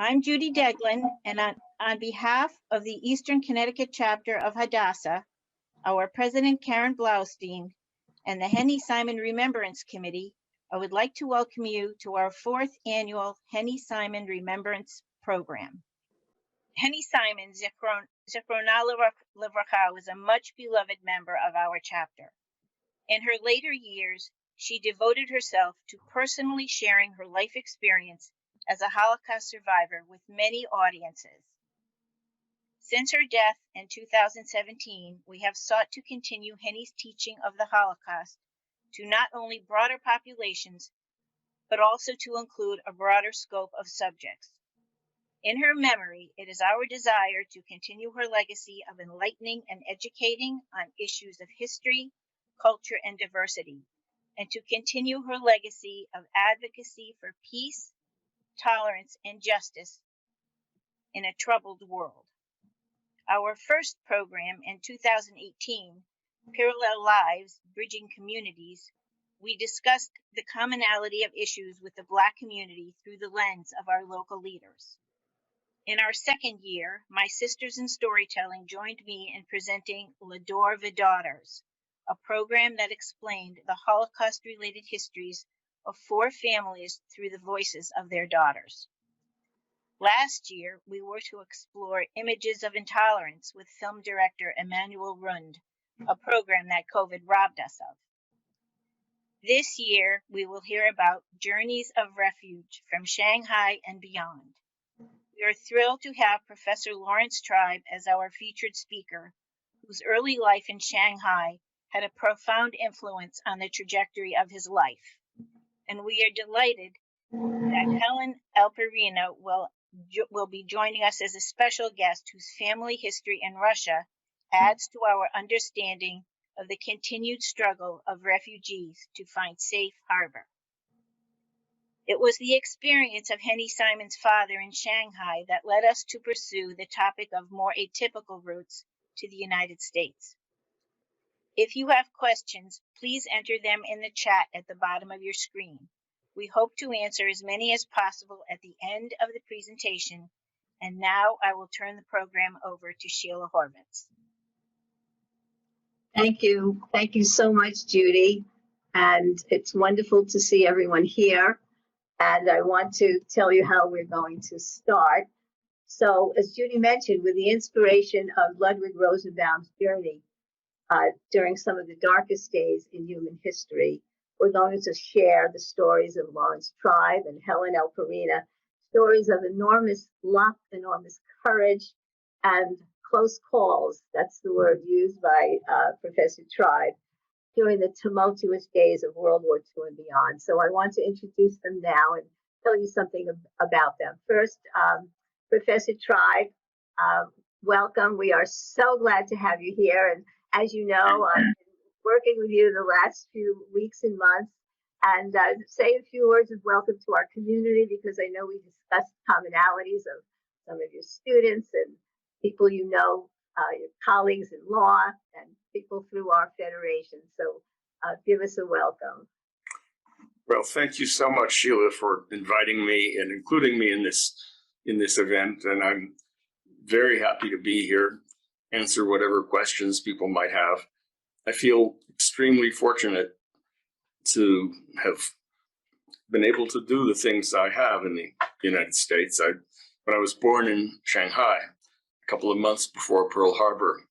I'm Judy Deglin, and on behalf of the Eastern Connecticut chapter of Hadassah, our president Karen Blaustein, and the Henny Simon Remembrance Committee, I would like to welcome you to our 4th annual Henny Simon Remembrance Program. Henny Simon, Zichrona Livracha, was a much beloved member of our chapter. In her later years, she devoted herself to personally sharing her life experience as a Holocaust survivor with many audiences. Since her death in 2017, we have sought to continue Henny's teaching of the Holocaust to not only broader populations, but also to include a broader scope of subjects. In her memory, it is our desire to continue her legacy of enlightening and educating on issues of history, culture, and diversity, and to continue her legacy of advocacy for peace, tolerance, and justice in a troubled world. Our first program in 2018, Parallel Lives, Bridging Communities, we discussed the commonality of issues with the Black community through the lens of our local leaders. In our second year, my sisters in storytelling joined me in presenting L'Adore the Daughters, a program that explained the Holocaust-related histories of 4 families through the voices of their daughters. Last year, we were to explore images of intolerance with film director Emanuel Rund, a program that COVID robbed us of. This year, we will hear about Journeys of Refuge from Shanghai and beyond. We are thrilled to have Professor Laurence Tribe as our featured speaker, whose early life in Shanghai had a profound influence on the trajectory of his life. And we are delighted that Helen Elperina will be joining us as a special guest whose family history in Russia adds to our understanding of the continued struggle of refugees to find safe harbor. It was the experience of Henny Simon's father in Shanghai that led us to pursue the topic of more atypical routes to the United States. If you have questions, please enter them in the chat at the bottom of your screen. We hope to answer as many as possible at the end of the presentation. And now I will turn the program over to Sheila Horvitz. Thank you. Thank you so much, Judy. And it's wonderful to see everyone here. And I want to tell you how we're going to start. So, as Judy mentioned, with the inspiration of Ludwig Rosenbaum's journey during some of the darkest days in human history, we're going to share the stories of Laurence Tribe and Helen Elperina, stories of enormous luck, enormous courage, and close calls. That's the word used by Professor Tribe during the tumultuous days of World War II and beyond. So I want to introduce them now and tell you something about them. First, Professor Tribe, welcome. We are so glad to have you here. And as you know, I've been working with you the last few weeks and months. And say a few words of welcome to our community, because I know we discussed commonalities of some of your students and people you know, your colleagues in law and people through our federation. So give us a welcome. Well, thank you so much, Sheila, for inviting me and including me in this event. And I'm very happy to be here, answer whatever questions people might have. I feel extremely fortunate to have been able to do the things I have in the United States. When I was born in Shanghai, a couple of months before Pearl Harbor,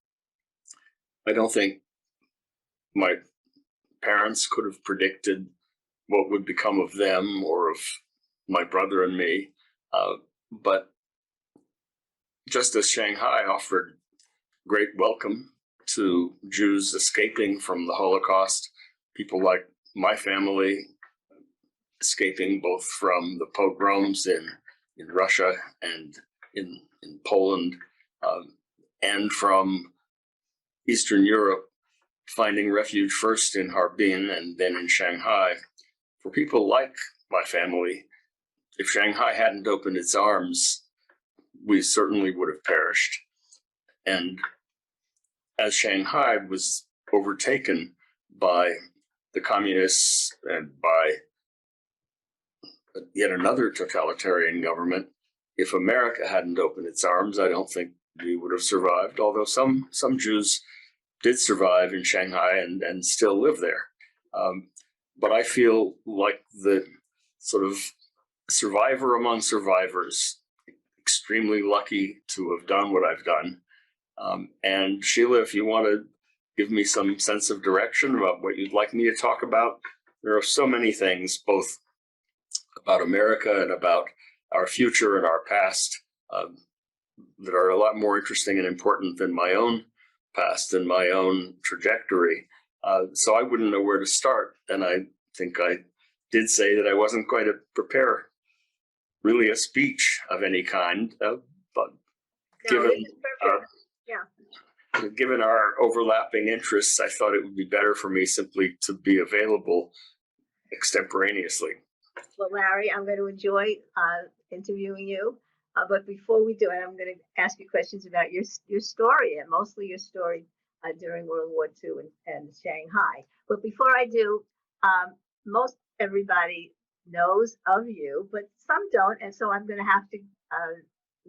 I don't think my parents could have predicted what would become of them or of my brother and me. But just as Shanghai offered great welcome to Jews escaping from the Holocaust, people like my family escaping both from the pogroms in Russia and in Poland, and from Eastern Europe, finding refuge first in Harbin and then in Shanghai. For people like my family, if Shanghai hadn't opened its arms, we certainly would have perished. And as Shanghai was overtaken by the communists and by yet another totalitarian government, if America hadn't opened its arms, I don't think we would have survived, although some Jews did survive in Shanghai and still live there. But I feel like the sort of survivor among survivors, extremely lucky to have done what I've done. And Sheila, if you want to give me some sense of direction about what you'd like me to talk about, there are so many things, both about America and about our future and our past, that are a lot more interesting and important than my own past and my own trajectory. So I wouldn't know where to start. And I think I did say that I wasn't going to prepare really a speech of any kind, but given our overlapping interests, I thought it would be better for me simply to be available extemporaneously. Well, Larry, I'm going to enjoy interviewing you. But before we do it, I'm going to ask you questions about your story, and mostly your story during World War II and Shanghai. But before I do, most everybody knows of you, but some don't, and so I'm going to have to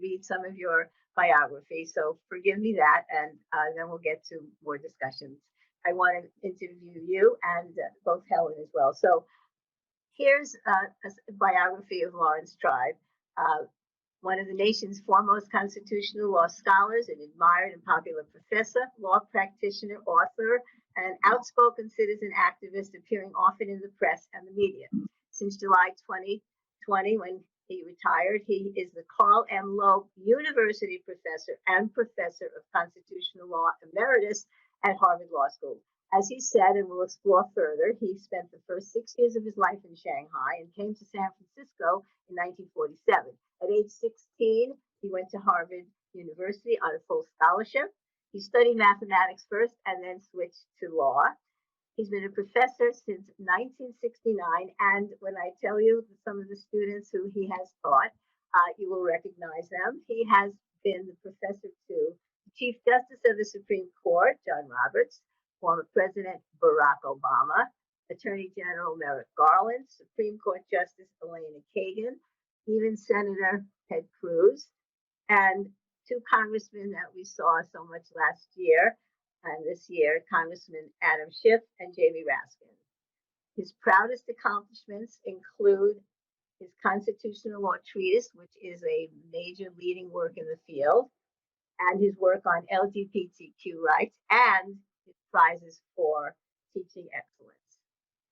read some of your biography. So forgive me that, and then we'll get to more discussions. I want to interview you and both Helen as well. So here's a biography of Laurence Tribe. Uh, One of the nation's foremost constitutional law scholars, an admired and popular professor, law practitioner, author, and an outspoken citizen activist appearing often in the press and the media. Since July 2020, when he retired, he is the Carl M. Loeb University professor and professor of constitutional law emeritus at Harvard Law School. As he said, and we'll explore further, he spent the first 6 years of his life in Shanghai and came to San Francisco in 1947. At age 16, he went to Harvard University on a full scholarship. He studied mathematics first and then switched to law. He's been a professor since 1969, and when I tell you some of the students who he has taught, you will recognize them. He has been the professor to the Chief Justice of the Supreme Court, John Roberts, former President Barack Obama, Attorney General Merrick Garland, Supreme Court Justice Elena Kagan, even Senator Ted Cruz, and two congressmen that we saw so much last year and this year, Congressman Adam Schiff and Jamie Raskin. His proudest accomplishments include his constitutional law treatise, which is a major leading work in the field, and his work on LGBTQ rights, and his prizes for teaching excellence.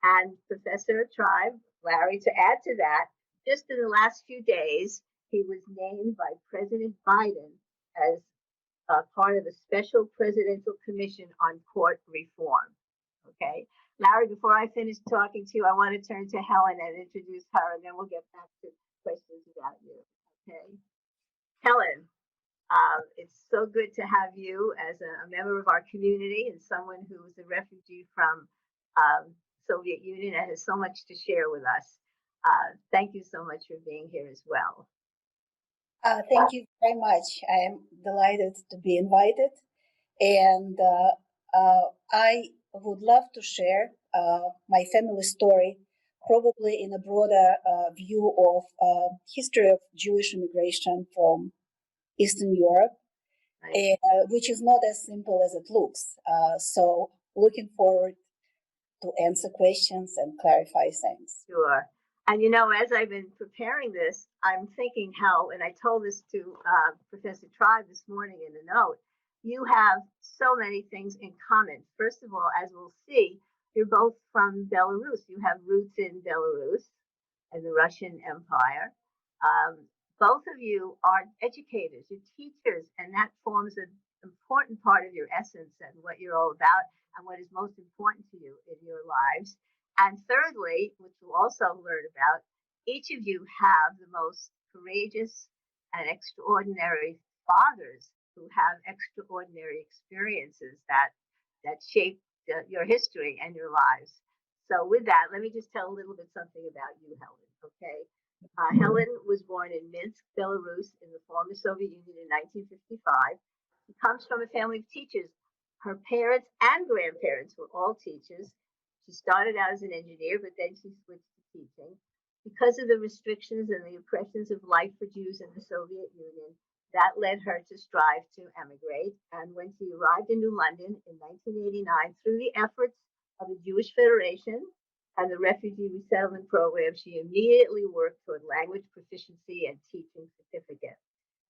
And Professor Tribe, Larry, to add to that, just in the last few days, he was named by President Biden as part of a special presidential commission on court reform. Okay, Larry, before I finish talking to you, I want to turn to Helen and introduce her, and then we'll get back to questions about you. Okay, Helen, it's so good to have you as a member of our community and someone who is a refugee from Soviet Union and has so much to share with us. Thank you so much for being here as well. Thank you very much. I am delighted to be invited, and I would love to share my family story, probably in a broader view of history of Jewish immigration from Eastern Europe, Right. which is not as simple as it looks. So looking forward to answer questions and clarify things. Sure. And as I've been preparing this, I'm thinking how, and I told this to Professor Tribe this morning in a note, you have so many things in common. First of all, as we'll see, you're both from Belarus. You have roots in Belarus and the Russian Empire. Both of you are educators, you're teachers, and that forms an important part of your essence and what you're all about and what is most important to you in your lives. And thirdly, which we'll also learn about, each of you have the most courageous and extraordinary fathers who have extraordinary experiences that shape your history and your lives. So with that, let me just tell a little bit something about you, Helen, okay? Helen was born in Minsk, Belarus, in the former Soviet Union in 1955. She comes from a family of teachers. Her parents and grandparents were all teachers. She started out as an engineer, but then she switched to teaching. Because of the restrictions and the oppressions of life for Jews in the Soviet Union, that led her to strive to emigrate. And when she arrived in New London in 1989, through the efforts of the Jewish Federation and the Refugee Resettlement Program, she immediately worked toward language proficiency and teaching certificate.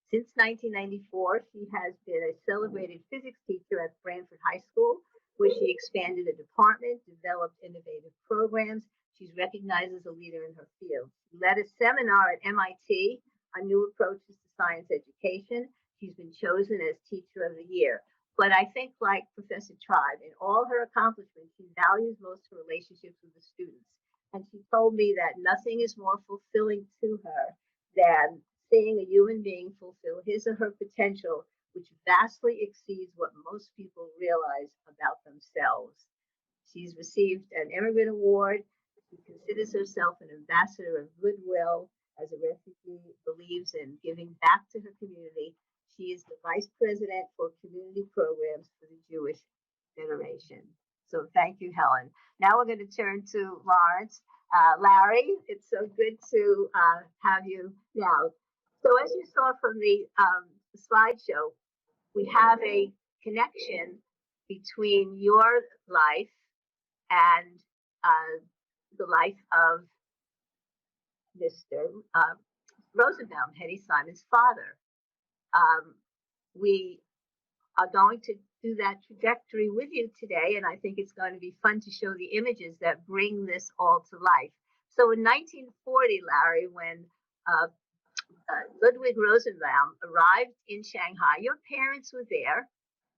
Since 1994, she has been a celebrated physics teacher at Branford High School, where she expanded a department, developed innovative programs. She's recognized as a leader in her field. She led a seminar at MIT on new approaches to science education. She's been chosen as Teacher of the Year. But I think, like Professor Tribe, in all her accomplishments, she values most her relationships with the students. And she told me that nothing is more fulfilling to her than seeing a human being fulfill his or her potential, which vastly exceeds what most people realize about themselves. She's received an Immigrant Award. She considers herself an ambassador of goodwill. As a refugee, believes in giving back to her community. She is the Vice President for Community Programs for the Jewish Federation. So thank you, Helen. Now we're going to turn to Laurence. Larry, it's so good to have you now. So as you saw from the slideshow, we have a connection between your life and the life of Mr. Rosenbaum, Henny Simon's father. We are going to do that trajectory with you today, and I think it's going to be fun to show the images that bring this all to life. So in 1940, Larry, when Ludwig Rosenbaum arrived in Shanghai, your parents were there.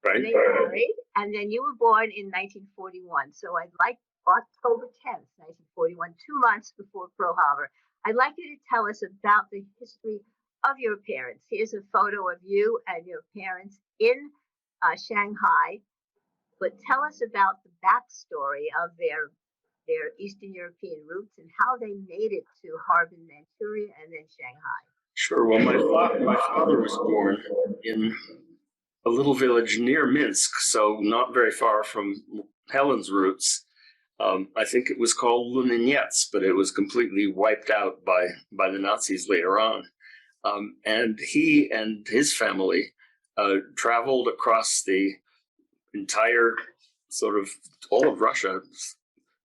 Right. They married, and then you were born in 1941. So I'd like October 10th, 1941, 2 months before Pearl Harbor. I'd like you to tell us about the history of your parents. Here's a photo of you and your parents in Shanghai. But tell us about the backstory of their Eastern European roots and how they made it to Harbin, Manchuria, and then Shanghai. Sure. Well, my father was born in a little village near Minsk, so not very far from Helen's roots. I think it was called Luninets, but it was completely wiped out by the Nazis later on. And he and his family traveled across the entire sort of all of Russia,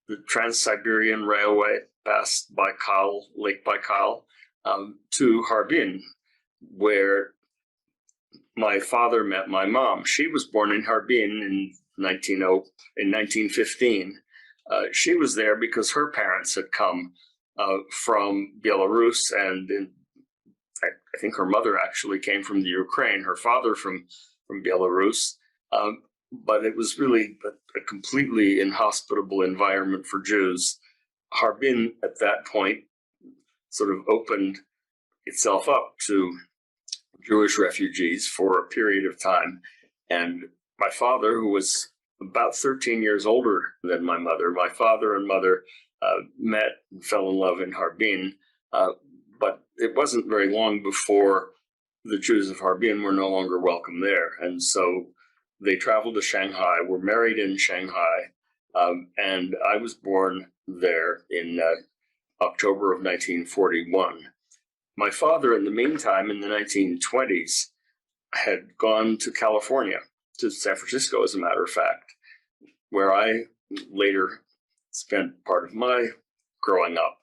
the Trans-Siberian Railway past Baikal, Lake Baikal, to Harbin, where my father met my mom. She was born in Harbin in 1915. She was there because her parents had come from Belarus, and I think her mother actually came from the Ukraine, her father from Belarus. But it was really a completely inhospitable environment for Jews. Harbin at that point sort of opened itself up to Jewish refugees for a period of time. And my father, who was about 13 years older than my mother, my father and mother met and fell in love in Harbin. But it wasn't very long before the Jews of Harbin were no longer welcome there. And so they traveled to Shanghai, were married in Shanghai, and I was born there in October of 1941. My father, in the meantime, in the 1920s, had gone to California, to San Francisco, as a matter of fact, where I later spent part of my growing up.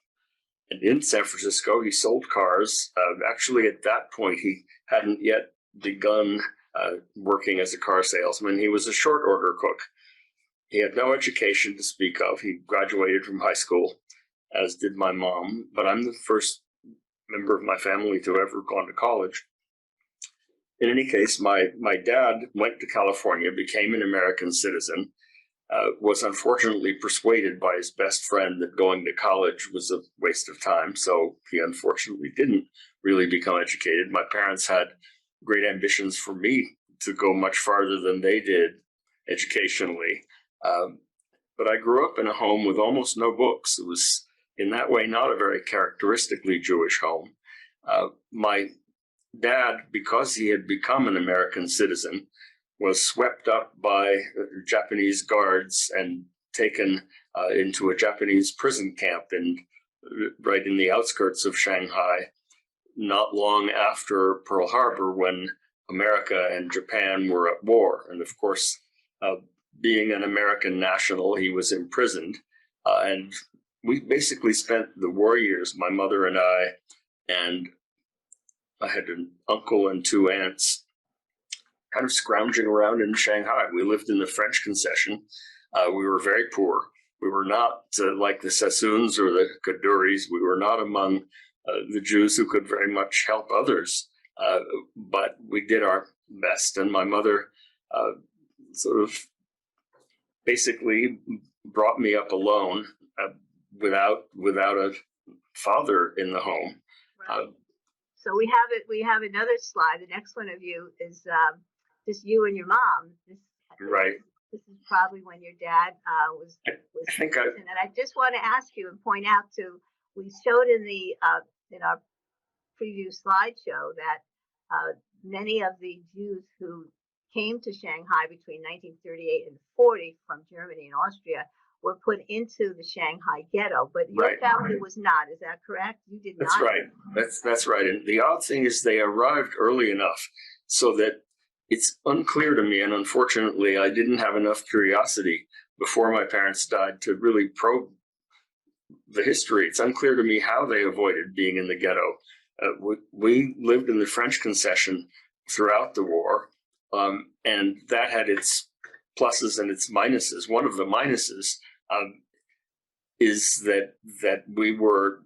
And in San Francisco, he sold cars. Actually, at that point, he hadn't yet begun working as a car salesman. He was a short order cook. He had no education to speak of. He graduated from high school, as did my mom, but I'm the first member of my family to ever gone to college. In any case, my dad went to California, became an American citizen, was unfortunately persuaded by his best friend that going to college was a waste of time, so he unfortunately didn't really become educated. My parents had great ambitions for me to go much farther than they did educationally, but I grew up in a home with almost no books. It was, in that way, not a very characteristically Jewish home. My dad, because he had become an American citizen, was swept up by Japanese guards and taken into a Japanese prison camp right in the outskirts of Shanghai, not long after Pearl Harbor, when America and Japan were at war. And of course, being an American national, he was imprisoned. And we basically spent the war years, my mother and I had an uncle and 2 aunts, kind of scrounging around in Shanghai. We lived in the French concession. We were very poor. We were not like the Sassoons or the Kaduris. We were not among the Jews who could very much help others. But we did our best. And my mother sort of basically brought me up alone without a father in the home. Right. So we have another slide. The next one of you is just you and your mom. Right. This is probably when your dad was. And I just want to ask you and point out too. We showed in our previous slideshow that many of the Jews who came to Shanghai between 1938 and 40 from Germany and Austria were put into the Shanghai ghetto, but your Right. family was not. Is that correct? You did That's not. right. That's right. And the odd thing is they arrived early enough so that it's unclear to me, and unfortunately I didn't have enough curiosity before my parents died to really probe the history. It's unclear to me how they avoided being in the ghetto. We lived in the French concession throughout the war, and that had its pluses and its minuses. One of the minuses is that we were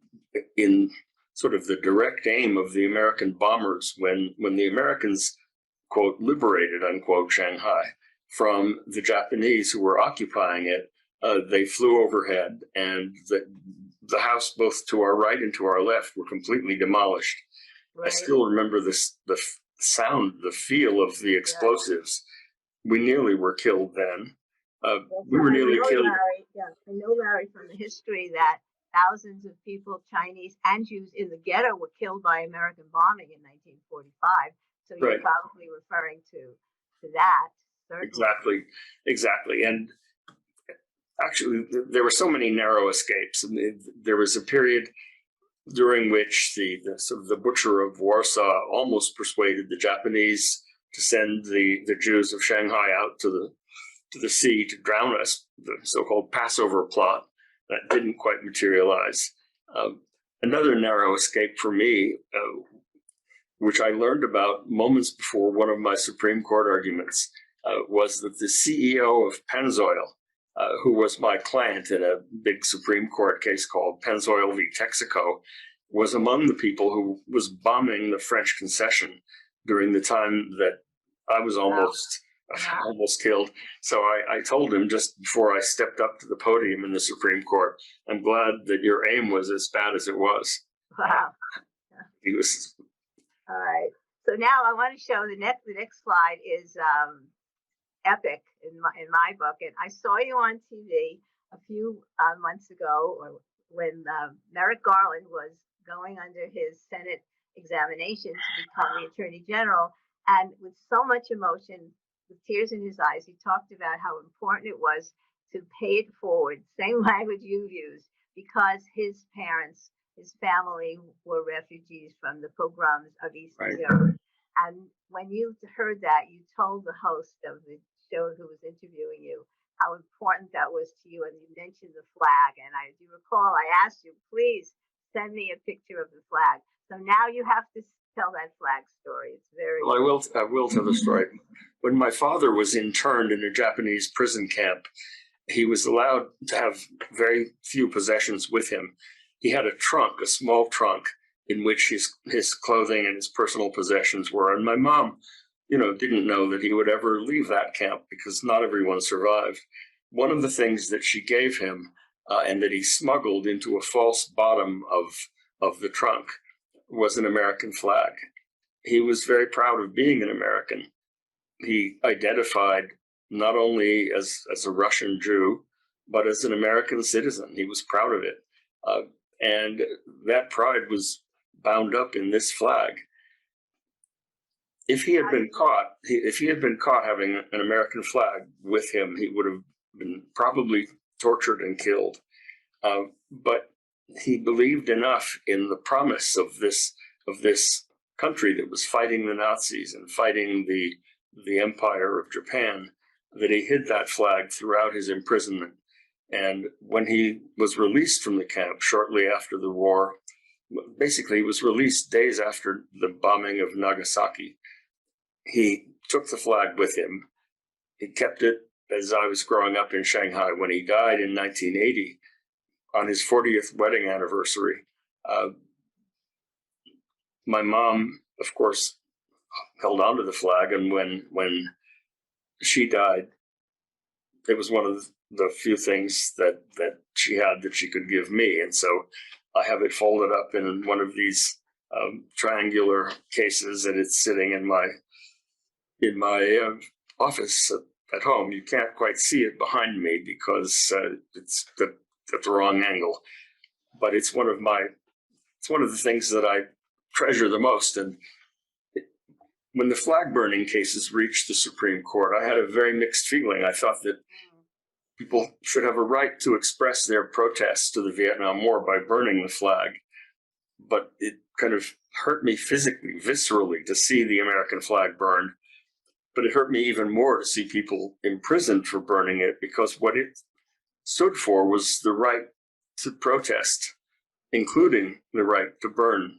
in sort of the direct aim of the American bombers when the Americans, quote, liberated, unquote, Shanghai from the Japanese who were occupying it. They flew overhead, and the house both to our right and to our left were completely demolished. Right. I still remember the sound, the feel of the explosives. Yeah. We nearly were killed then. We were nearly killed. Larry, I know, Larry, from the history that thousands of people, Chinese and Jews in the ghetto, were killed by American bombing in 1945. So you're right. probably referring to that. Certainly. Exactly. And actually, there were so many narrow escapes. There was a period during which the sort of the butcher of Warsaw almost persuaded the Japanese to send the Jews of Shanghai out to the sea to drown us, the so-called Passover plot. That didn't quite materialize. Another narrow escape for me, which I learned about moments before one of my Supreme Court arguments, was that the CEO of Pennzoil, who was my client in a big Supreme Court case called Pennzoil v. Texaco, was among the people who was bombing the French concession during the time that I was almost killed. So I told him just before I stepped up to the podium in the Supreme Court, I'm glad that your aim was as bad as it was. Wow. He was. All right. So now I want to show the next slide is epic in my book. And I saw you on TV a few months ago when Merrick Garland was going under his Senate examination to become the Attorney General. And with so much emotion, with tears in his eyes, he talked about how important it was to pay it forward, same language you use, because his parents, his family were refugees from the pogroms of Eastern Europe. And when you heard that, you told the host of the show who was interviewing you how important that was to you, and you mentioned the flag. And I do recall I asked you, please send me a picture of the flag. So now you have to tell that flag story. It's very. Well, I will tell the story. When my father was interned in a Japanese prison camp, he was allowed to have very few possessions with him. He had a trunk, a small trunk, in which his clothing and his personal possessions were. And my mom, didn't know that he would ever leave that camp because not everyone survived. One of the things that she gave him and that he smuggled into a false bottom of the trunk was an American flag. He was very proud of being an American. He identified not only as a Russian Jew, but as an American citizen. He was proud of it. And that pride was bound up in this flag. If he had been caught having an American flag with him, he would have been probably tortured and killed. But he believed enough in the promise of this country that was fighting the Nazis and fighting the empire of Japan that he hid that flag throughout his imprisonment. And when he was released from the camp shortly after the war, basically he was released days after the bombing of Nagasaki, he took the flag with him. He kept it as I was growing up in Shanghai. When he died in 1980, on his 40th wedding anniversary, my mom, of course, held onto the flag. And when she died, it was one of the few things that she had that she could give me. And so I have it folded up in one of these triangular cases, and it's sitting in my office at home. You can't quite see it behind me because it's at the wrong angle, but it's one of the things that I treasure the most. And when the flag burning cases reached the Supreme Court, I had a very mixed feeling. I thought that people should have a right to express their protests to the Vietnam War by burning the flag. But it kind of hurt me physically, viscerally, to see the American flag burned. But it hurt me even more to see people imprisoned for burning it, because what it stood for was the right to protest, including the right to burn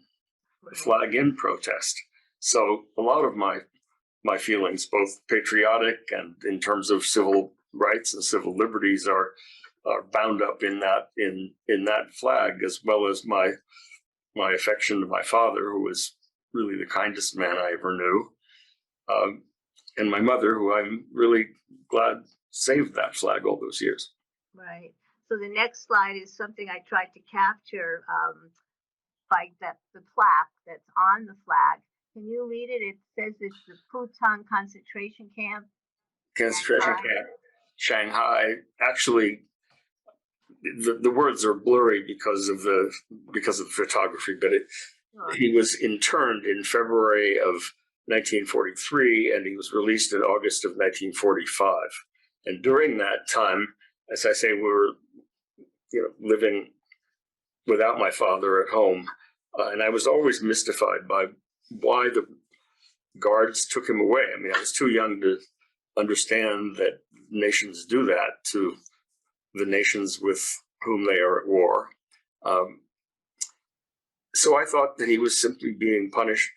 the flag in protest. So a lot of my feelings, both patriotic and in terms of civil rights and civil liberties, are bound up in that flag, as well as my affection to my father, who was really the kindest man I ever knew, and my mother, who I'm really glad saved that flag all those years. Right. So the next slide is something I tried to capture, like the plaque that's on the flag. Can you read it? It says it's the Putong concentration camp. Concentration camp, Shanghai. Actually, the words are blurry because of the photography, but he was interned in February of 1943, and he was released in August of 1945. And during that time, as I say, we were living without my father at home, and I was always mystified by why the guards took him away. I mean, I was too young to understand that nations do that to the nations with whom they are at war. So I thought that he was simply being punished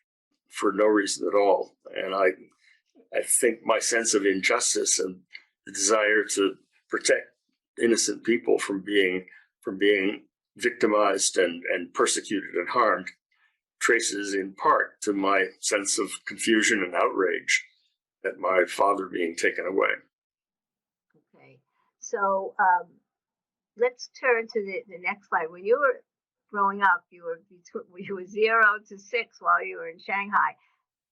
for no reason at all. And I think my sense of injustice and the desire to protect innocent people from being victimized and persecuted and harmed traces in part to my sense of confusion and outrage at my father being taken away. Okay, so let's turn to the next slide. When you were growing up, you were 0 to 6 while you were in Shanghai.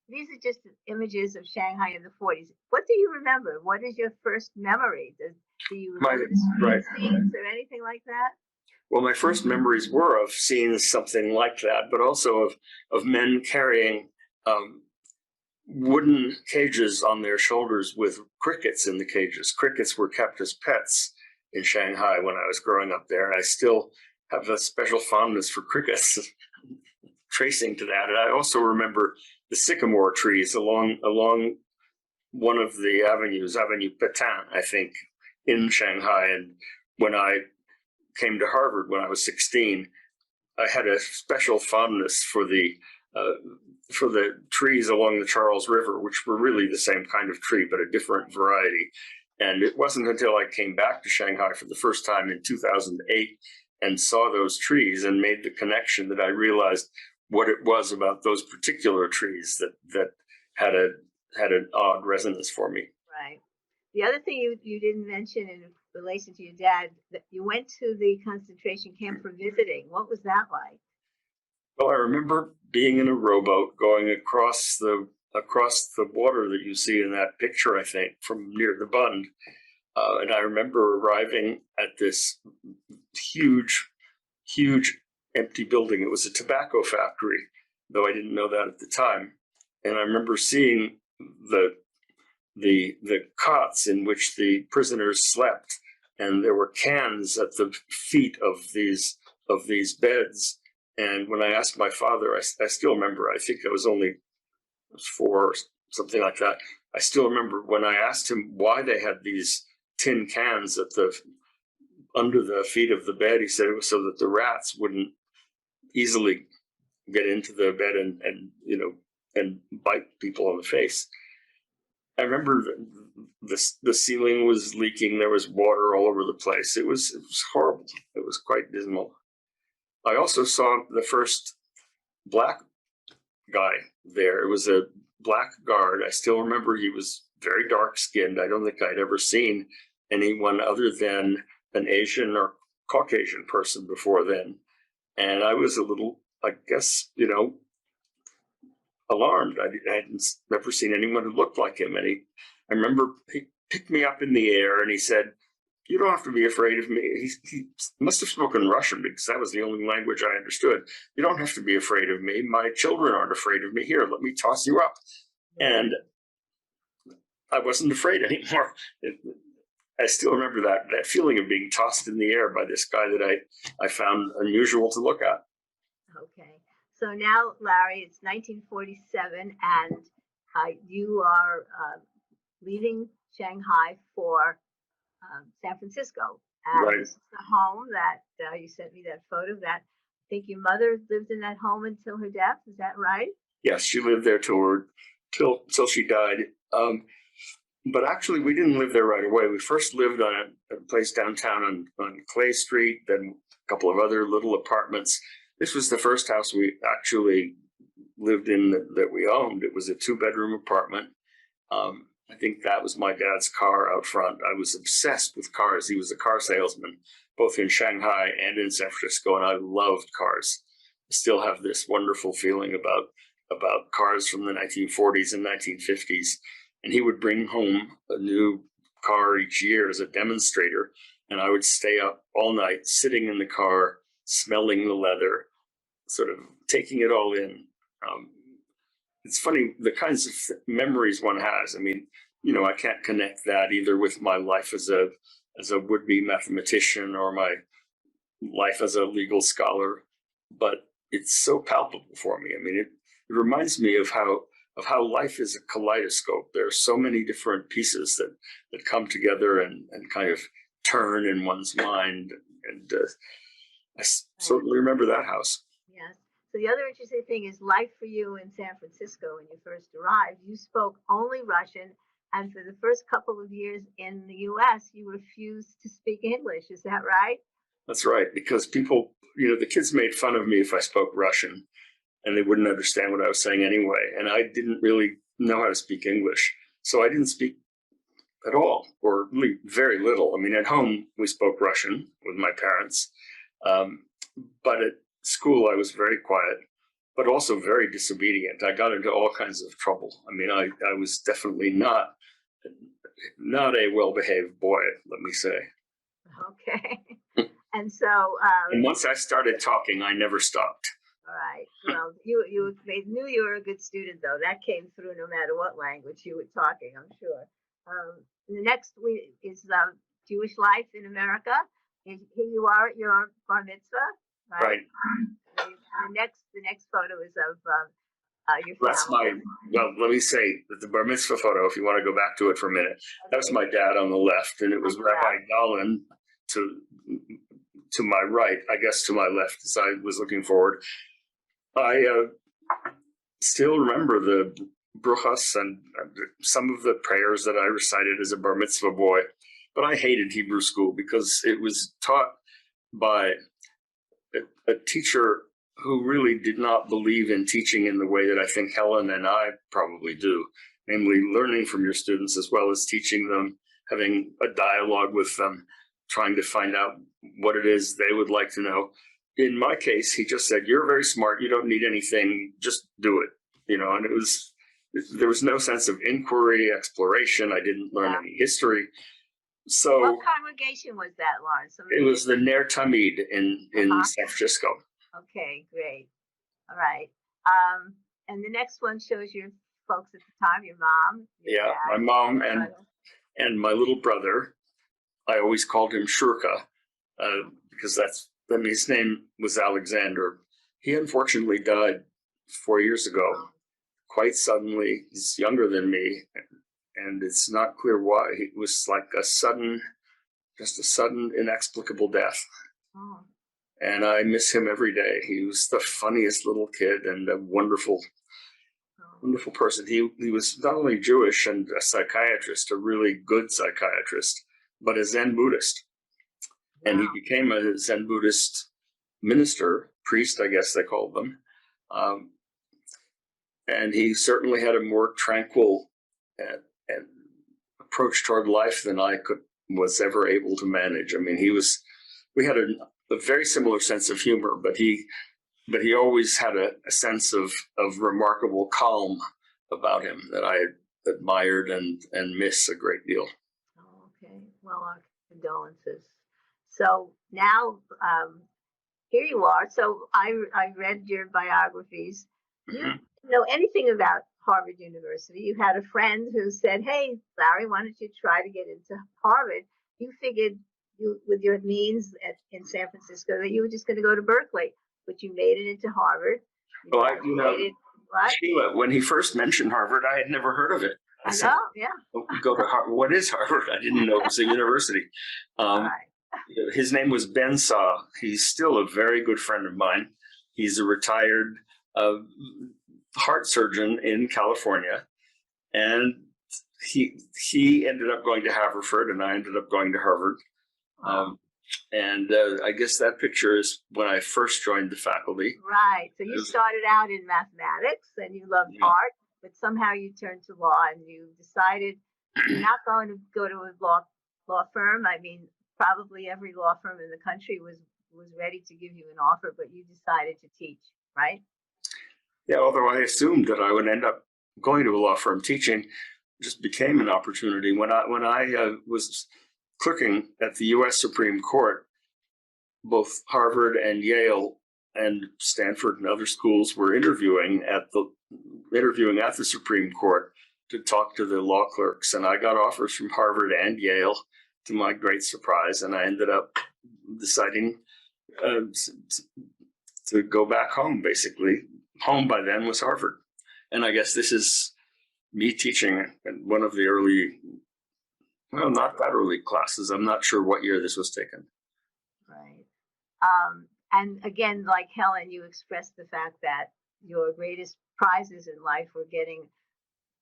These are just images of Shanghai in the 40s. What do you remember? What is your first memory? Do you remember the street scenes or anything like that? Well, my first memories were of seeing something like that, but also of men carrying wooden cages on their shoulders with crickets in the cages. Crickets were kept as pets in Shanghai when I was growing up there, and I still have a special fondness for crickets tracing to that. And I also remember the sycamore trees along one of the avenues, Avenue Pétain, I think, in Shanghai. And when I came to Harvard when I was 16, I had a special fondness for the trees along the Charles River, which were really the same kind of tree, but a different variety. And it wasn't until I came back to Shanghai for the first time in 2008 and saw those trees and made the connection that I realized what it was about those particular trees that had an odd resonance for me. Right. The other thing you didn't mention in relation to your dad, that you went to the concentration camp for visiting. What was that like? Well, I remember being in a rowboat going across the water that you see in that picture, I think, from near the Bund. And I remember arriving at this huge empty building. It was a tobacco factory, though I didn't know that at the time. And I remember seeing the cots in which the prisoners slept, and there were cans at the feet of these beds. And when I asked my father, I still remember, I think I was only 4 or something like that. I still remember when I asked him why they had these tin cans under the feet of the bed. He said it was so that the rats wouldn't easily get into the bed and bite people on the face. I remember the ceiling was leaking. There was water all over the place. It was horrible. It was quite dismal. I also saw the first black guy there. It was a black guard. I still remember he was very dark skinned. I don't think I'd ever seen anyone other than an Asian or Caucasian person before then. And I was a little, I guess, alarmed. I had never seen anyone who looked like him. And I remember he picked me up in the air and he said, "You don't have to be afraid of me." He must have spoken Russian because that was the only language I understood. "You don't have to be afraid of me. My children aren't afraid of me. Here, let me toss you up." And I wasn't afraid anymore. I still remember that feeling of being tossed in the air by this guy that I found unusual to look at. Okay. So now, Larry, it's 1947, and you are leaving Shanghai for San Francisco. And Right. this is the home that you sent me that photo that I think your mother lived in that home until her death. Is that right? Yes, she lived there till she died. But actually, we didn't live there right away. We first lived on a place downtown on Clay Street, then a couple of other little apartments. This was the first house we actually lived in that we owned. It was a 2-bedroom apartment. I think that was my dad's car out front. I was obsessed with cars. He was a car salesman, both in Shanghai and in San Francisco, and I loved cars. I still have this wonderful feeling about cars from the 1940s and 1950s. And he would bring home a new car each year as a demonstrator, and I would stay up all night sitting in the car, smelling the leather, sort of taking it all in. It's funny, the kinds of memories one has. I mean, I can't connect that either with my life as a would-be mathematician or my life as a legal scholar, but it's so palpable for me. I mean, it reminds me of how life is a kaleidoscope. There are so many different pieces that come together and kind of turn in one's mind. And I certainly remember that house. Yes. So the other interesting thing is life for you in San Francisco when you first arrived. You spoke only Russian, and for the first couple of years in the U.S., you refused to speak English. Is that right? That's right, because people, the kids made fun of me if I spoke Russian, and they wouldn't understand what I was saying anyway. And I didn't really know how to speak English, so I didn't speak at all, or really very little. I mean, at home, we spoke Russian with my parents, but at school, I was very quiet, but also very disobedient. I got into all kinds of trouble. I mean, I was definitely not a well-behaved boy, let me say. Okay. And so... and once I started talking, I never stopped. All right. Well, they knew you were a good student, though. That came through no matter what language you were talking, I'm sure. The next is Jewish life in America. And here you are at your bar mitzvah, right? The next photo is of your family. That's let me say that the bar mitzvah photo, if you want to go back to it for a minute, that was my dad on the left, and it was Rabbi Golan to my right, I guess to my left, as I was looking forward. I still remember the bruchas and some of the prayers that I recited as a bar mitzvah boy, but I hated Hebrew school because it was taught by a teacher who really did not believe in teaching in the way that I think Helen and I probably do, namely learning from your students as well as teaching them, having a dialogue with them, trying to find out what it is they would like to know. In my case, he just said, "You're very smart. You don't need anything. Just do it." And there was no sense of inquiry, exploration. I didn't learn any history. So what congregation was that, Laurence? It was the Ner Tamid in San Francisco. Okay, great. All right. And the next one shows your folks at the time, your mom. Your dad, my mom and my little brother. I always called him Shurka because his name was Alexander. He unfortunately died 4 years ago, quite suddenly. He's younger than me, and it's not clear why. It was like a sudden, inexplicable death. Oh. And I miss him every day. He was the funniest little kid and a wonderful person. He was not only Jewish and a psychiatrist, a really good psychiatrist, but a Zen Buddhist. Wow. And he became a Zen Buddhist minister, priest, I guess they called them. And he certainly had a more tranquil and approach toward life than I was ever able to manage. I mean, we had a very similar sense of humor, but he always had a sense of remarkable calm about him that I admired and miss a great deal. Oh, okay. Well, our condolences. So now, here you are. So I read your biographies. Mm-hmm. You know anything about Harvard University? You had a friend who said, "Hey, Larry, why don't you try to get into Harvard? you figured with your means in San Francisco that you were just going to go to Berkeley, but you made it into Harvard. Well, What? Sheila, when he first mentioned Harvard, I had never heard of it. I know, yeah. Go to Harvard. What is Harvard? I didn't know it was a university. Right. His name was Ben Saw. He's still a very good friend of mine. He's a retired heart surgeon in California, and he ended up going to Haverford, and I ended up going to Harvard. I guess that picture is when I first joined the faculty. Right. So you started out in mathematics, and you loved art, but somehow you turned to law, and you decided you're not going to go to a law firm. I mean, probably every law firm in the country was ready to give you an offer, but you decided to teach, right? Yeah, although I assumed that I would end up going to a law firm. Teaching just became an opportunity. When I was clerking at the U.S. Supreme Court, both Harvard and Yale and Stanford and other schools were interviewing at the Supreme Court to talk to the law clerks, and I got offers from Harvard and Yale, to my great surprise, and I ended up deciding to go back home. Basically, home by then was Harvard, and I guess this is me teaching in one of the early, well, not that early classes. I'm not sure what year this was taken. Right. And again, like Helen, you expressed the fact that your greatest prizes in life were getting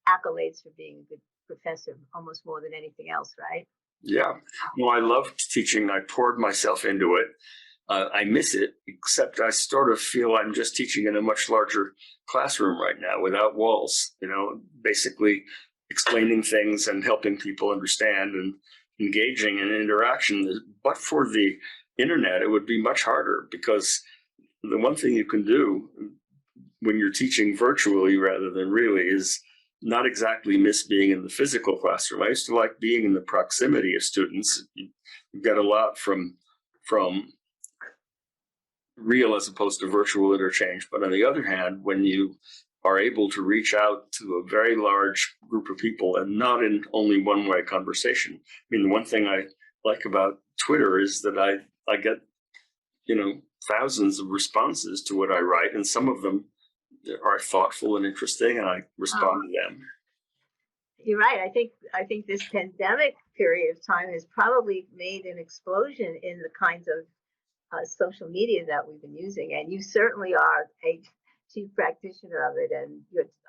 accolades for being a good professor, almost more than anything else, right? Yeah. Well, I loved teaching. I poured myself into it. I miss it, except I sort of feel I'm just teaching in a much larger classroom right now without walls, basically explaining things and helping people understand and engaging in interaction. But for the internet, it would be much harder, because the one thing you can do when you're teaching virtually rather than really is not exactly miss being in the physical classroom. I used to like being in the proximity of students. You get a lot from real as opposed to virtual interchange. But on the other hand, when you are able to reach out to a very large group of people and not in only one-way conversation. I mean, the one thing I like about Twitter is that I get, thousands of responses to what I write, and some of them are thoughtful and interesting, and I respond to them. You're right. I think this pandemic period of time has probably made an explosion in the kinds of social media that we've been using, and you certainly are a chief practitioner of it. And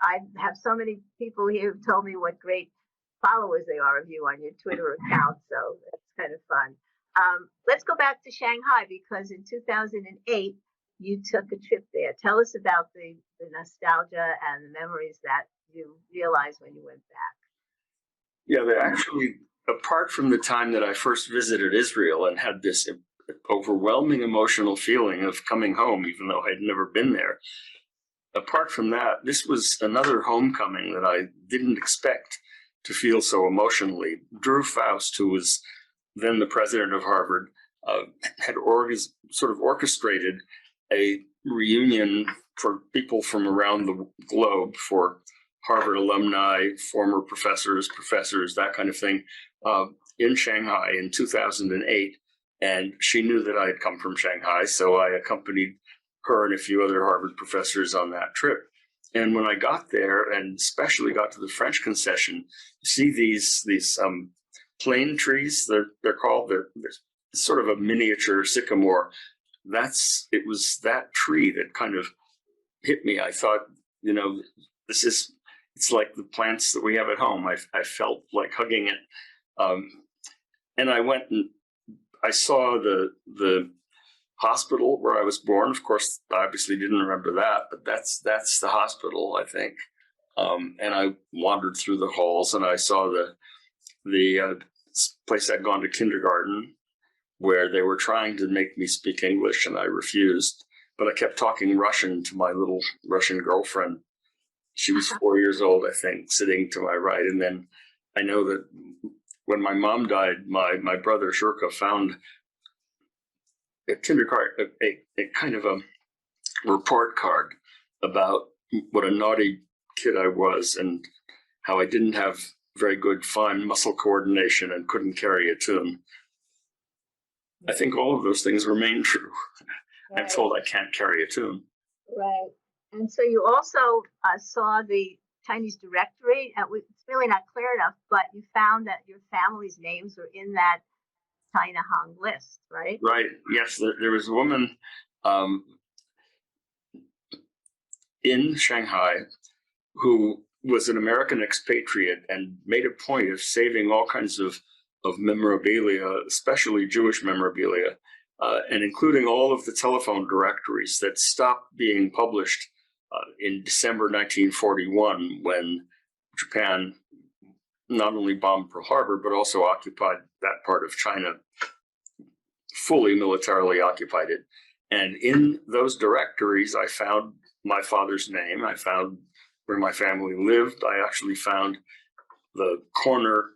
I have so many people here who've told me what great followers they are of you on your Twitter account, so that's kind of fun. Let's go back to Shanghai, because in 2008 you took a trip there. Tell us about the nostalgia and the memories that you realized when you went back. Yeah, they actually, apart from the time that I first visited Israel and had this overwhelming emotional feeling of coming home, even though I'd never been there, apart from that, this was another homecoming that I didn't expect to feel so emotionally. Drew Faust, who was then the president of Harvard, had sort of orchestrated a reunion for people from around the globe, for Harvard alumni, former professors, that kind of thing, in Shanghai in 2008. And she knew that I had come from Shanghai, so I accompanied her and a few other Harvard professors on that trip. And when I got there, and especially got to the French concession, you see these plane trees. They're called. They're sort of a miniature sycamore. It was that tree that kind of hit me. I thought, it's like the plants that we have at home. I felt like hugging it. And I went and I saw the hospital where I was born. Of course, I obviously didn't remember that, but that's the hospital, I think. And I wandered through the halls, and I saw the place I'd gone to kindergarten, where they were trying to make me speak English, and I refused. But I kept talking Russian to my little Russian girlfriend. She was 4 years old, I think, sitting to my right. And then I know that when my mom died, my brother Shurka found a kindergarten, a kind of a report card about what a naughty kid I was, and how I didn't have very good fine muscle coordination and couldn't carry a tune. I think all of those things remain true. I'm Right. told I can't carry a tune. Right. And so you also saw the Chinese directory. It's really not clear enough, but you found that your family's names were in that China Hong list, right? Right. Yes, there was a woman in Shanghai who was an American expatriate and made a point of saving all kinds of memorabilia, especially Jewish memorabilia, and including all of the telephone directories that stopped being published in December 1941, when Japan not only bombed Pearl Harbor, but also occupied that part of China, fully militarily occupied it. And in those directories, I found my father's name. I found where my family lived. I actually found the corner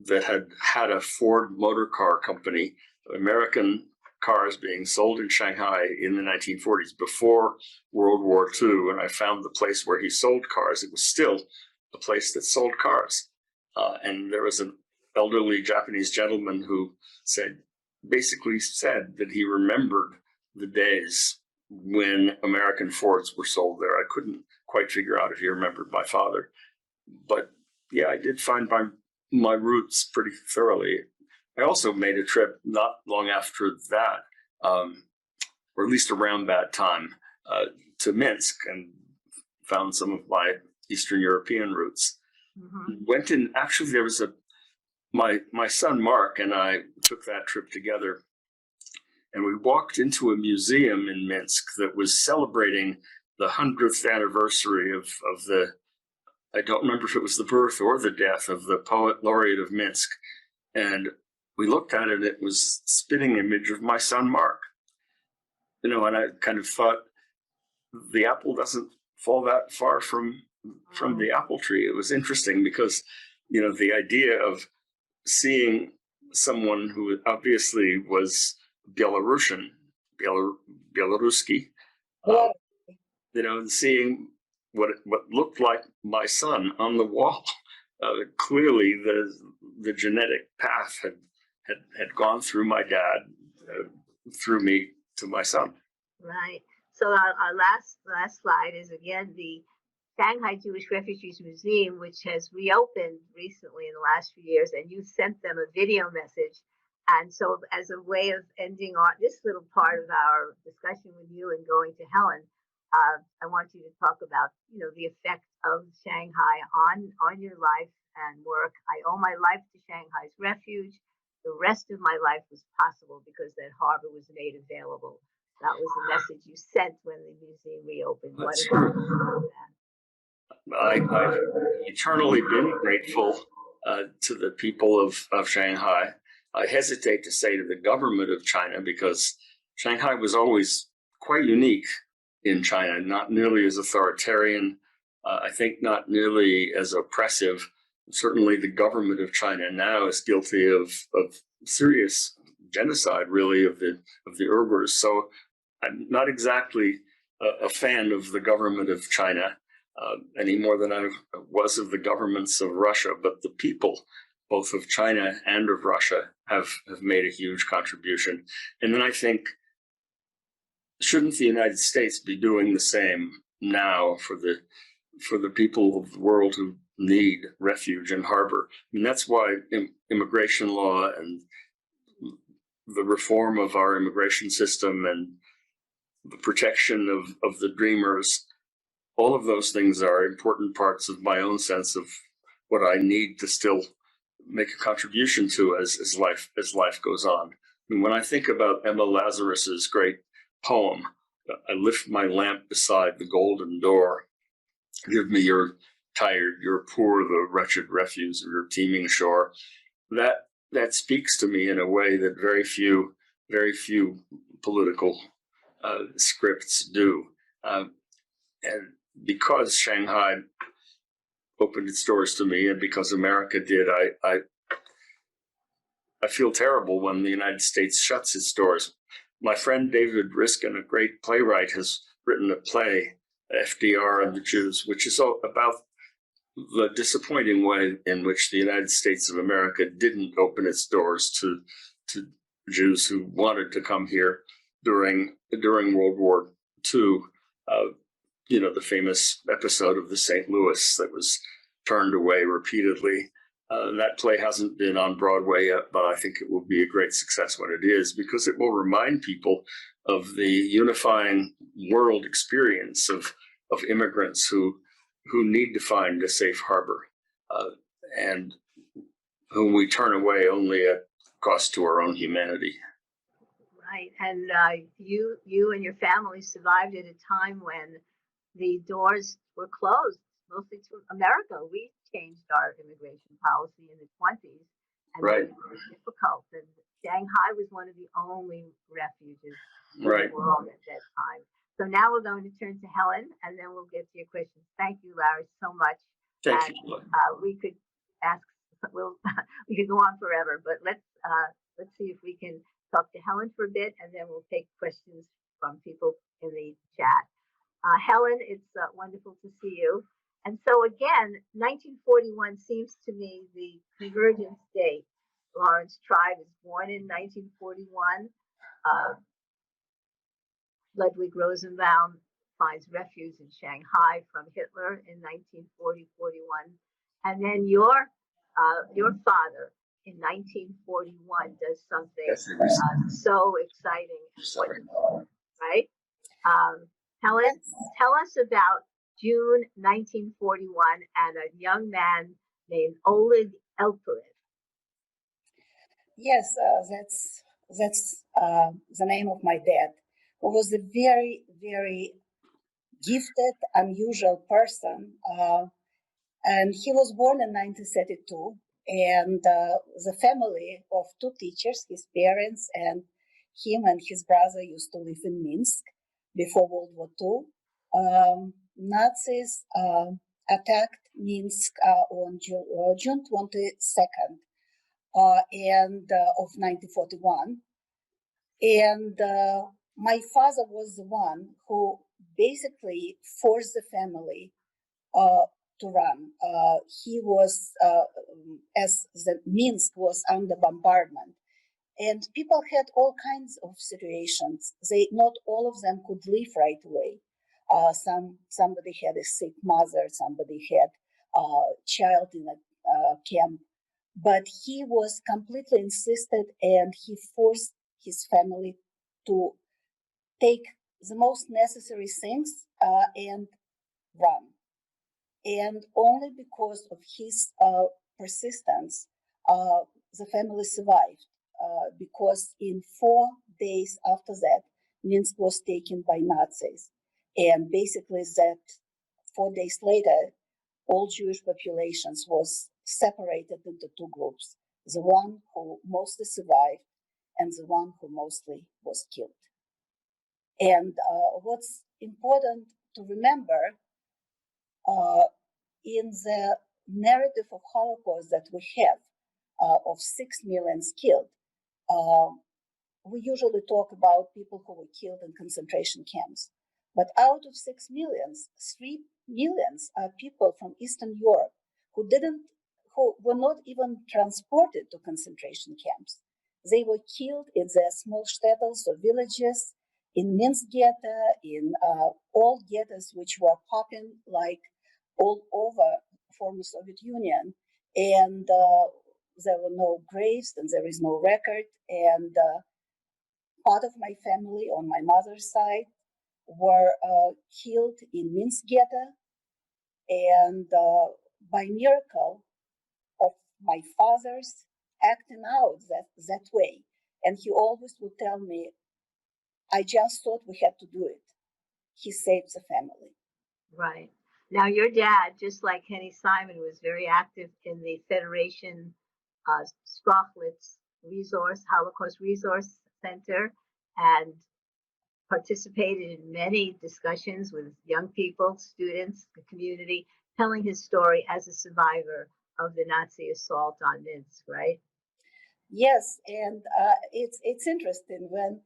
that had a Ford Motor Car Company, American cars being sold in Shanghai in the 1940s, before World War II. And I found the place where he sold cars. It was still the place that sold cars. And there was an elderly Japanese gentleman who basically said that he remembered the days when American Fords were sold there. I couldn't quite figure out if he remembered my father. But yeah, I did find my roots pretty thoroughly. I also made a trip not long after that, or at least around that time, to Minsk, and found some of my Eastern European roots. Mm-hmm. Actually, there was my son Mark and I took that trip together, and we walked into a museum in Minsk that was celebrating the 100th anniversary of the, I don't remember if it was the birth or the death of the poet laureate of Minsk. And we looked at it, and it was a spitting image of my son Mark. And I kind of thought, the apple doesn't fall that far from the apple tree. It was interesting because, the idea of seeing someone who obviously was Belarusian, Belaruski, seeing what looked like my son on the wall. Clearly, the genetic path had gone through my dad, through me to my son. Right. So our last slide is again the Shanghai Jewish Refugees Museum, which has reopened recently in the last few years, and you sent them a video message. And so, as a way of ending this little part of our discussion with you and going to Helen, I want you to talk about, the effect of Shanghai on your life and work. I owe my life to Shanghai's Refuge. The rest of my life was possible because that harbor was made available. That was the message you sent when the museum reopened. That's true. I've eternally been grateful to the people of Shanghai. I hesitate to say to the government of China, because Shanghai was always quite unique in China, not nearly as authoritarian, I think not nearly as oppressive. Certainly the government of China now is guilty of serious genocide, really, of the Uyghurs. So I'm not exactly a fan of the government of China any more than I was of the governments of Russia, but the people, both of China and of Russia, have made a huge contribution. And then I think, shouldn't the United States be doing the same now for the people of the world who need refuge and harbor? I mean, that's why immigration law and the reform of our immigration system and the protection of the dreamers, all of those things are important parts of my own sense of what I need to still make a contribution to as life goes on. And when I think about Emma Lazarus's great poem, I lift my lamp beside the golden door. Give me your tired, your poor, the wretched refuse of your teeming shore. That speaks to me in a way that very few political scripts do. And because Shanghai opened its doors to me, and because America did, I feel terrible when the United States shuts its doors. My friend David Riskin, a great playwright, has written a play, FDR and the Jews, which is about the disappointing way in which the United States of America didn't open its doors to Jews who wanted to come here during World War II. The famous episode of the St. Louis that was turned away repeatedly. That play hasn't been on Broadway yet, but I think it will be a great success when it is, because it will remind people of the unifying world experience of immigrants who need to find a safe harbor, and whom we turn away only at cost to our own humanity. Right, and you and your family survived at a time when the doors were closed, mostly to America. We changed our immigration policy in the 20s, and Right. it was difficult. And Shanghai was one of the only refuges in Right. the world at that time. So now we're going to turn to Helen, and then we'll get to your questions. Thank you, Larry, so much. Thank you. We could ask. We could go on forever, but let's see if we can talk to Helen for a bit, and then we'll take questions from people in the chat. Helen, it's wonderful to see you. And so again, 1941 seems to me the convergence date. Laurence Tribe is born in 1941. Ludwig Rosenbaum finds refuge in Shanghai from Hitler in 1940-41. And then your father in 1941 does something so exciting and wonderful, right? Helen, tell us about June 1941 and a young man named Helen Elperina. Yes, that's the name of my dad, who was a very, very gifted, unusual person. And he was born in 1932. And the family of two teachers, his parents and him and his brother, used to live in Minsk before World War II. Nazis attacked Minsk on June 22nd of 1941. And my father was the one who basically forced the family to run. He was, as the Minsk was under bombardment, and people had all kinds of situations. Not all of them could leave right away. Somebody had a sick mother, somebody had a child in a camp, but he was completely insisted, and he forced his family to take the most necessary things and run. And only because of his persistence, the family survived. Because in 4 days after that, Minsk was taken by Nazis. And basically that 4 days later, all Jewish populations was separated into two groups, the one who mostly survived and the one who mostly was killed. And what's important to remember, in the narrative of Holocaust that we have of 6 million killed, we usually talk about people who were killed in concentration camps. But out of 6 millions, 3 millions are people from Eastern Europe who were not even transported to concentration camps. They were killed in their small shtetls or villages, in Minsk ghetto, in all ghettos which were popping like all over former Soviet Union. And there were no graves and there is no record. And part of my family on my mother's side were killed in Minsk ghetto. And by miracle of my father's acting out that way. And he always would tell me, I just thought we had to do it. He saved the family. Right. Now, your dad, just like Henny Simon, was very active in the Federation Strachwitz Holocaust Resource Center, and participated in many discussions with young people, students, the community, telling his story as a survivor of the Nazi assault on Minsk, right? Yes, and it's interesting when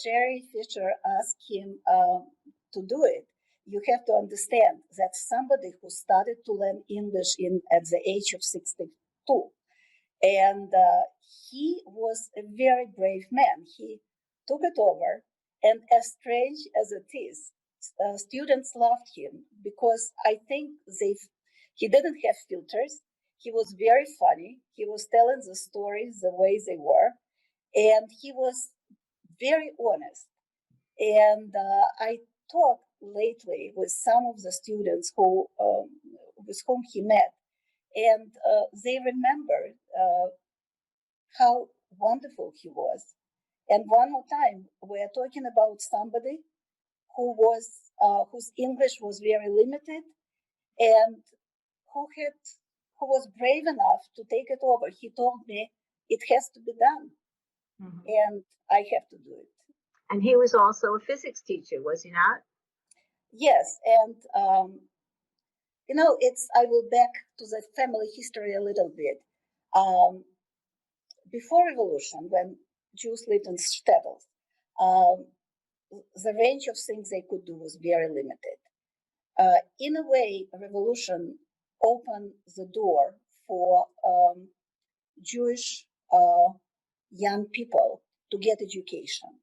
Jerry Fisher asked him to do it. you have to understand that somebody who started to learn English at the age of 62, and he was a very brave man. He took it over, and as strange as it is, students loved him because I think he didn't have filters. He was very funny. He was telling the stories the way they were, and he was very honest. And I talked lately with some of the students with whom he met, and they remembered how wonderful he was. And one more time, we're talking about somebody whose English was very limited, and who was brave enough to take it over. He told me it has to be done, and I have to do it. And he was also a physics teacher, was he not? Yes, and I will back to the family history a little bit. Before revolution, when Jews lived in shtetls, the range of things they could do was very limited. In a way, a revolution opened the door for Jewish young people to get education.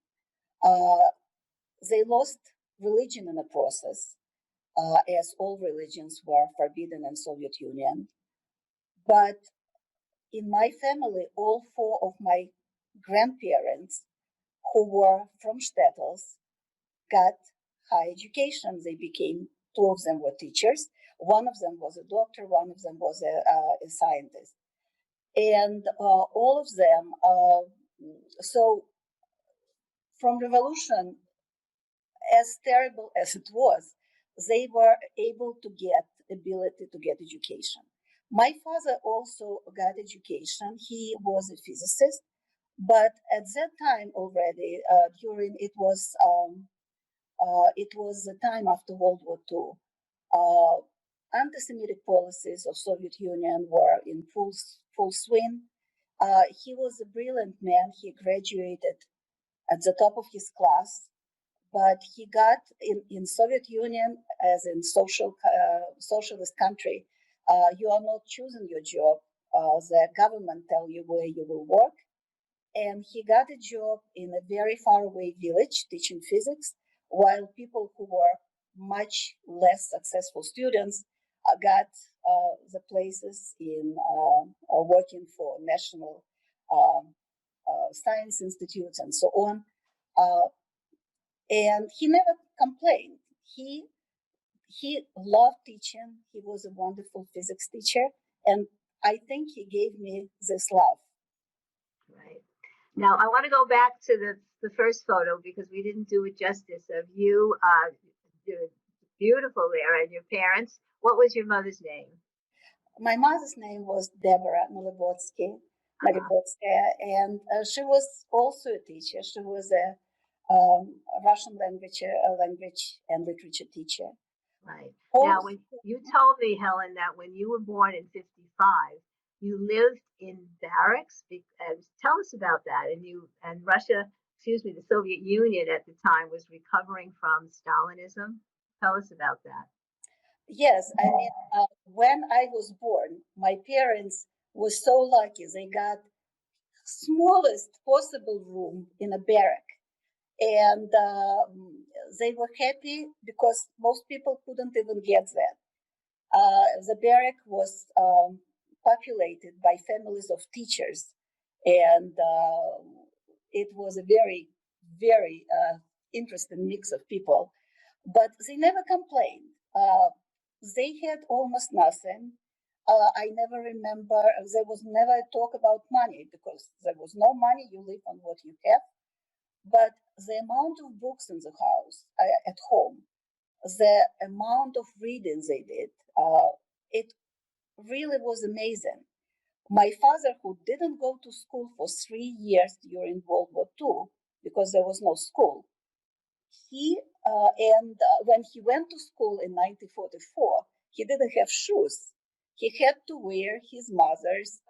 They lost religion in the process, as all religions were forbidden in Soviet Union. But in my family, all four of my grandparents who were from shtetls got high education. They became, two of them were teachers. One of them was a doctor. One of them was a scientist. And all of them, so from revolution, as terrible as it was, they were able to get ability to get education. My father also got education. He was a physicist, but at that time already, it was the time after World War II. Anti-Semitic policies of Soviet Union were in full swing. He was a brilliant man. He graduated at the top of his class, but he got in Soviet Union, as in socialist country, you are not choosing your job. The government tell you where you will work. And he got a job in a very far away village teaching physics, while people who were much less successful students got the places in working for national science institutes and so on. And he never complained. He loved teaching. He was a wonderful physics teacher, and I think he gave me this love. Right. Now, I want to go back to the first photo because we didn't do it justice of you. You're beautiful there, and your parents. What was your mother's name? My mother's name was Deborah Milibotsky, and she was also a teacher. She was a Russian language and literature teacher. Right. Also, now, when you told me, Helen, that when you were born in '55, you lived in barracks. Tell us about that. And Russia, the Soviet Union at the time was recovering from Stalinism. Tell us about that. Yes, I mean, when I was born, my parents were so lucky. They got smallest possible room in a barrack, and they were happy because most people couldn't even get that. The barrack was populated by families of teachers, and it was a very, very interesting mix of people. But they never complained. They had almost nothing. I never remember, there was never a talk about money because there was no money, you live on what you have. But the amount of books in the house, at home, the amount of reading they did, it really was amazing. My father, who didn't go to school for 3 years during World War II because there was no school, when he went to school in 1944, he didn't have shoes. He had to wear his mother's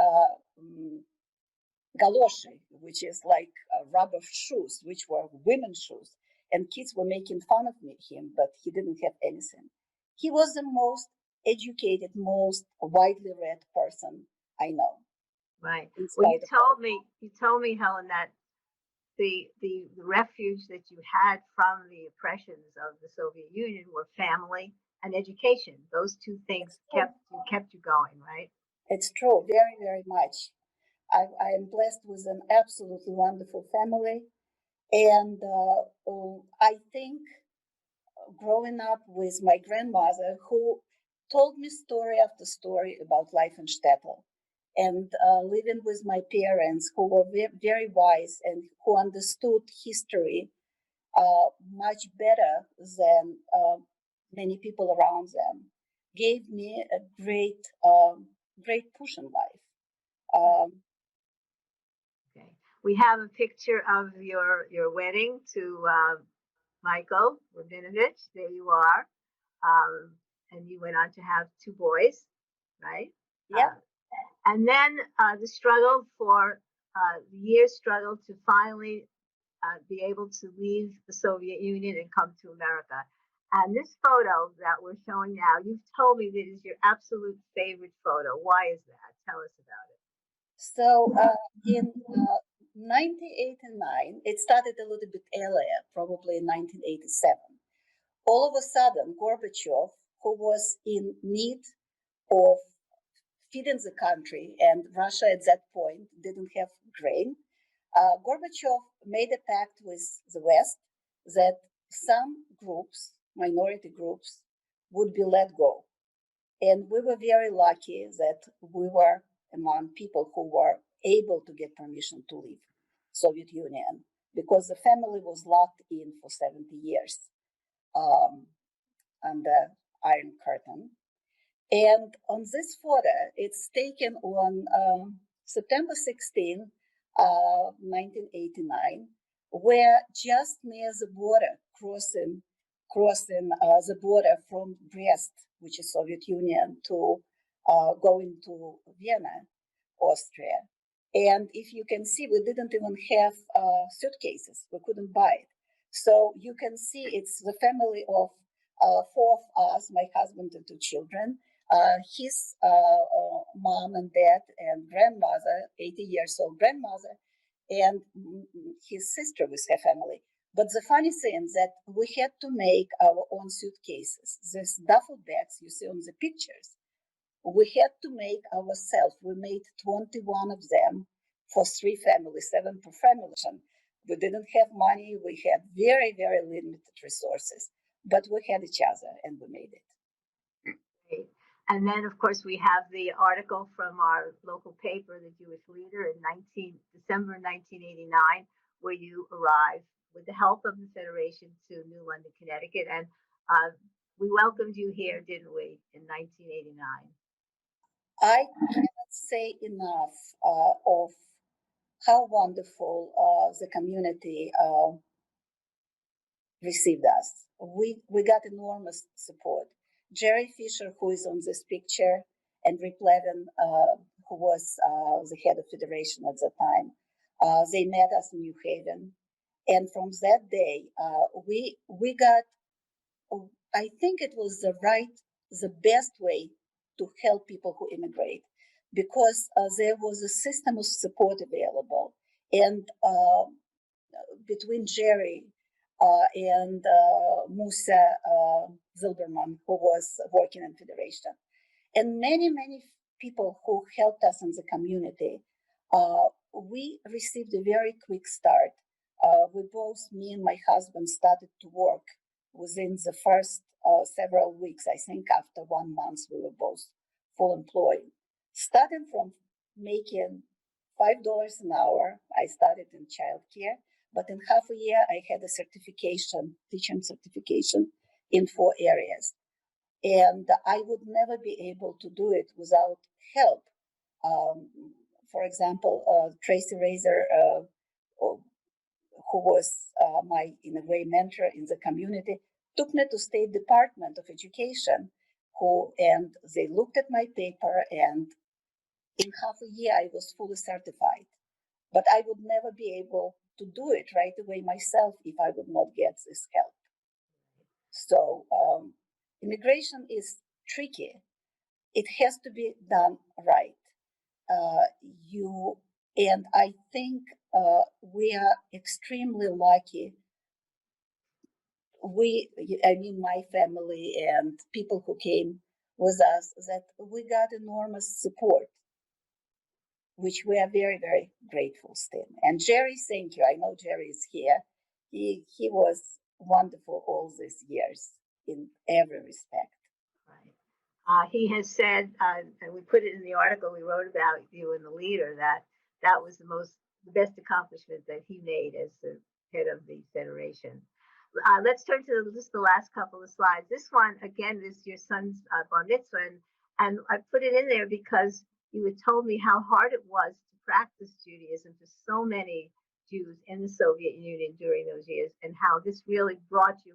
galoshi, which is like rubber shoes, which were women's shoes. and kids were making fun of him, but he didn't have anything. He was the most educated, most widely read person I know. Right. in Well, spite of you told me, Helen, that the refuge that you had from the oppressions of the Soviet Union were family and education. Those two things kept you going, right? It's true, very, very much. I am blessed with an absolutely wonderful family. And I think growing up with my grandmother, who told me story after story about life in shtetl, and living with my parents, who were very wise and who understood history much better than many people around them, gave me a great push in life. Um, Okay. We have a picture of your wedding to Michael Rabinovich. There you are. And you went on to have two boys, right? yeah, And then the struggle for the year's struggle to finally be able to leave the Soviet Union and come to America. And this photo that we're showing now, you've told me that is your absolute favorite photo. Why is that? Tell us about it. so in 1989, it started a little bit earlier, probably in 1987. All of a sudden, Gorbachev, who was in need of feeding the country, and Russia at that point didn't have grain, Gorbachev made a pact with the West that some groups, minority groups, would be let go. And we were very lucky that we were among people who were able to get permission to leave Soviet Union, because the family was locked in for 70 years under Iron Curtain. And on this photo, it's taken on September 16, 1989, where just near the border, crossing the border from Brest, which is Soviet Union, to going to Vienna, Austria. And if you can see, we didn't even have suitcases. We couldn't buy it. So you can see it's the family of four of us, my husband and two children, his mom and dad and grandmother, 80 years old grandmother, and his sister with her family. But the funny thing is that we had to make our own suitcases. These duffel bags you see on the pictures, we had to make ourselves. We made 21 of them for three families, 7 per family. We didn't have money. We had very, very limited resources, but we had each other and we made it. Great. And then, of course, we have the article from our local paper, The Jewish Leader, in December 1989, where you arrived with the help of the Federation to New London, Connecticut. And we welcomed you here, didn't we, in 1989? I cannot say enough of how wonderful the community received us. We got enormous support. Jerry Fisher, who is on this picture, and Rick Levin, who was the head of Federation at the time, they met us in New Haven. And from that day, we got, I think it was the best way to help people who immigrate, because there was a system of support available. And between Jerry and Musa Zilberman, who was working in Federation, and many people who helped us in the community, we received a very quick start. We both, me and my husband, started to work within the first several weeks. I think after 1 month, we were both full employed. Starting from making $5 an hour, I started in childcare, but in half a year, I had a certification, teaching certification in 4 areas. And I would never be able to do it without help. For example, Tracy Razor, who was my, in a way, mentor in the community, took me to State Department of Education, and they looked at my paper, and in half a year, I was fully certified. But I would never be able to do it right away myself if I would not get this help. So immigration is tricky. It has to be done right. And I think we are extremely lucky. I mean, my family and people who came with us, that we got enormous support, which we are very, very grateful still. And Jerry, thank you. I know Jerry is here. He was wonderful all these years in every respect. Right. He has said, and we put it in the article we wrote about you and the leader, that was the best accomplishment that he made as the head of the Federation. Let's turn to just the last couple of slides. This one, again, is your son's bar mitzvah, and I put it in there because you had told me how hard it was to practice Judaism for so many Jews in the Soviet Union during those years, and how this really brought you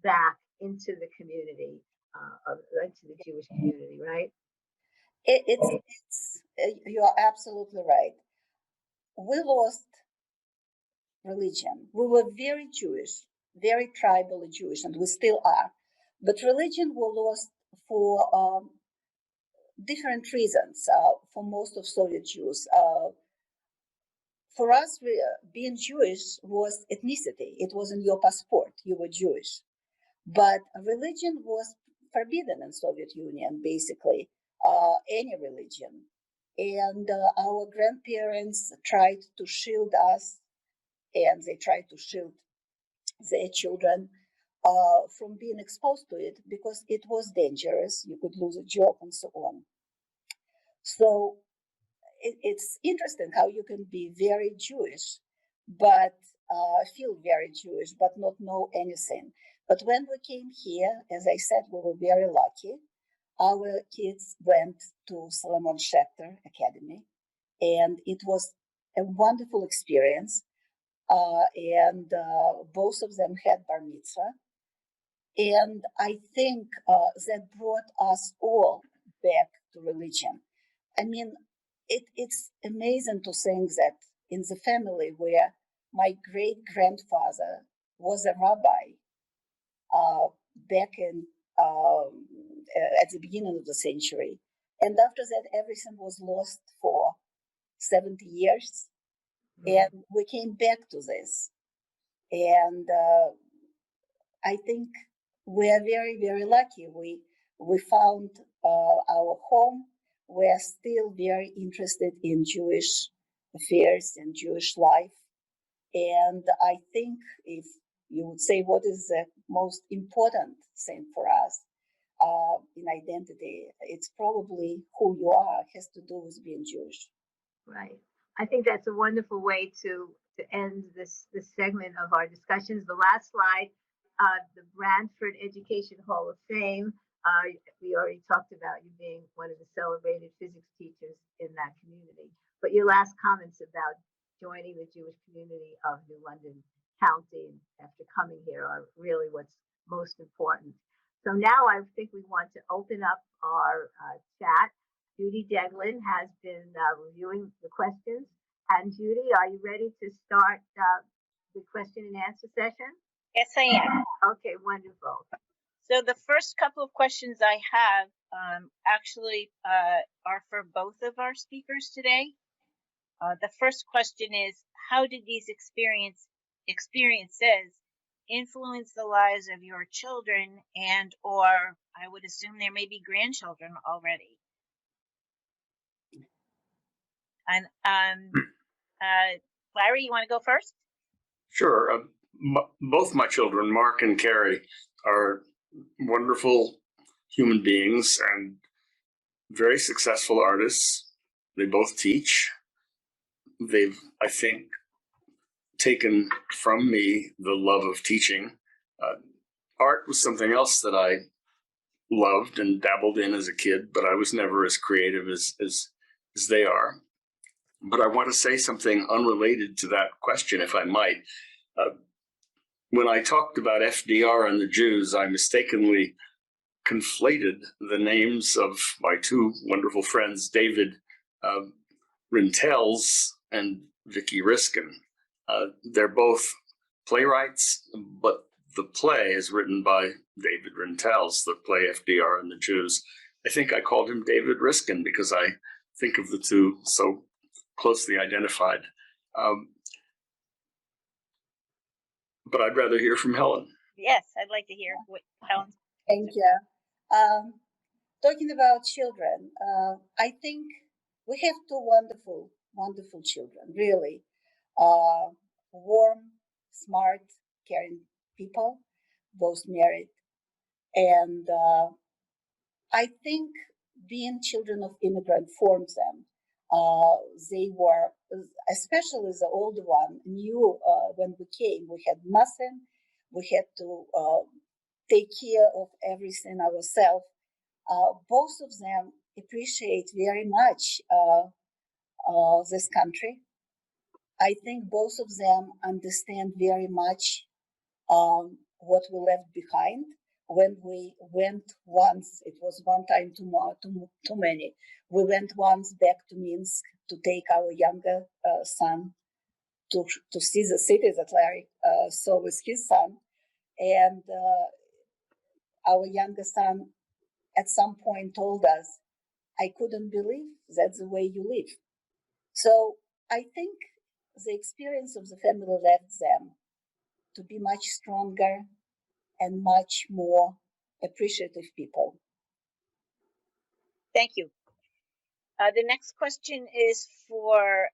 back into the community, into the Jewish community, right? You are absolutely right. We lost religion. We were very Jewish, very tribally Jewish, and we still are. But religion was lost for different reasons for most of Soviet Jews. For us, being Jewish was ethnicity. It was in your passport. You were Jewish. But religion was forbidden in Soviet Union, basically, any religion. And our grandparents tried to shield us, and they tried to shield their children from being exposed to it because it was dangerous. You could lose a job and so on. So it's interesting how you can be very Jewish, but feel very Jewish, but not know anything. But when we came here, as I said, we were very lucky. Our kids went to Solomon Schechter Academy, and it was a wonderful experience. And both of them had bar mitzvah. And I think that brought us all back to religion. I mean, it's amazing to think that in the family where my great-grandfather was a rabbi back in at the beginning of the century, and after that everything was lost for 70 years, and we came back to this. And I think we are very, very lucky. We found our home. We're still very interested in Jewish affairs and Jewish life. And I think if you would say what is the most important thing for us in identity, it's probably who you are. It has to do with being Jewish. Right. I think that's a wonderful way to end this segment of our discussions. The last slide, the Branford Education Hall of Fame. We already talked about you being one of the celebrated physics teachers in that community. But your last comments about joining the Jewish community of New London County after coming here are really what's most important. So now I think we want to open up our chat. Judy Deglin has been reviewing the questions. And Judy, are you ready to start the question and answer session? Yes, I am. Okay, wonderful. So the first couple of questions I have actually are for both of our speakers today. The first question is, how did these experiences influence the lives of your children and or I would assume there may be grandchildren already? And Larry, you want to go first? Sure. Both my children, Mark and Carrie, are wonderful human beings and very successful artists. They both teach. They've, I think, taken from me the love of teaching. Art was something else that I loved and dabbled in as a kid, but I was never as creative as they are. But I want to say something unrelated to that question, if I might. When I talked about FDR and the Jews, I mistakenly conflated the names of my two wonderful friends, David Rintells and Vicky Riskin. They're both playwrights, but the play is written by David Rintel's, the play FDR and the Jews. I think I called him David Riskin because I think of the two so closely identified. But I'd rather hear from Helen. Yes, I'd like to hear what Helen. Thank you. Talking about children, I think we have two wonderful, wonderful children, really. Warm, smart, caring people, both married. And I think being children of immigrant forms them. They were, especially the older one, knew when we came, we had nothing. We had to take care of everything ourselves. Both of them appreciate very much this country. I think both of them understand very much what we left behind. When we went once, it was one time too many. We went once back to Minsk to take our younger son to see the city that Larry saw with his son. And our younger son at some point told us, I couldn't believe that's the way you live. So I think the experience of the family left them to be much stronger and much more appreciative people. Thank you. The next question is for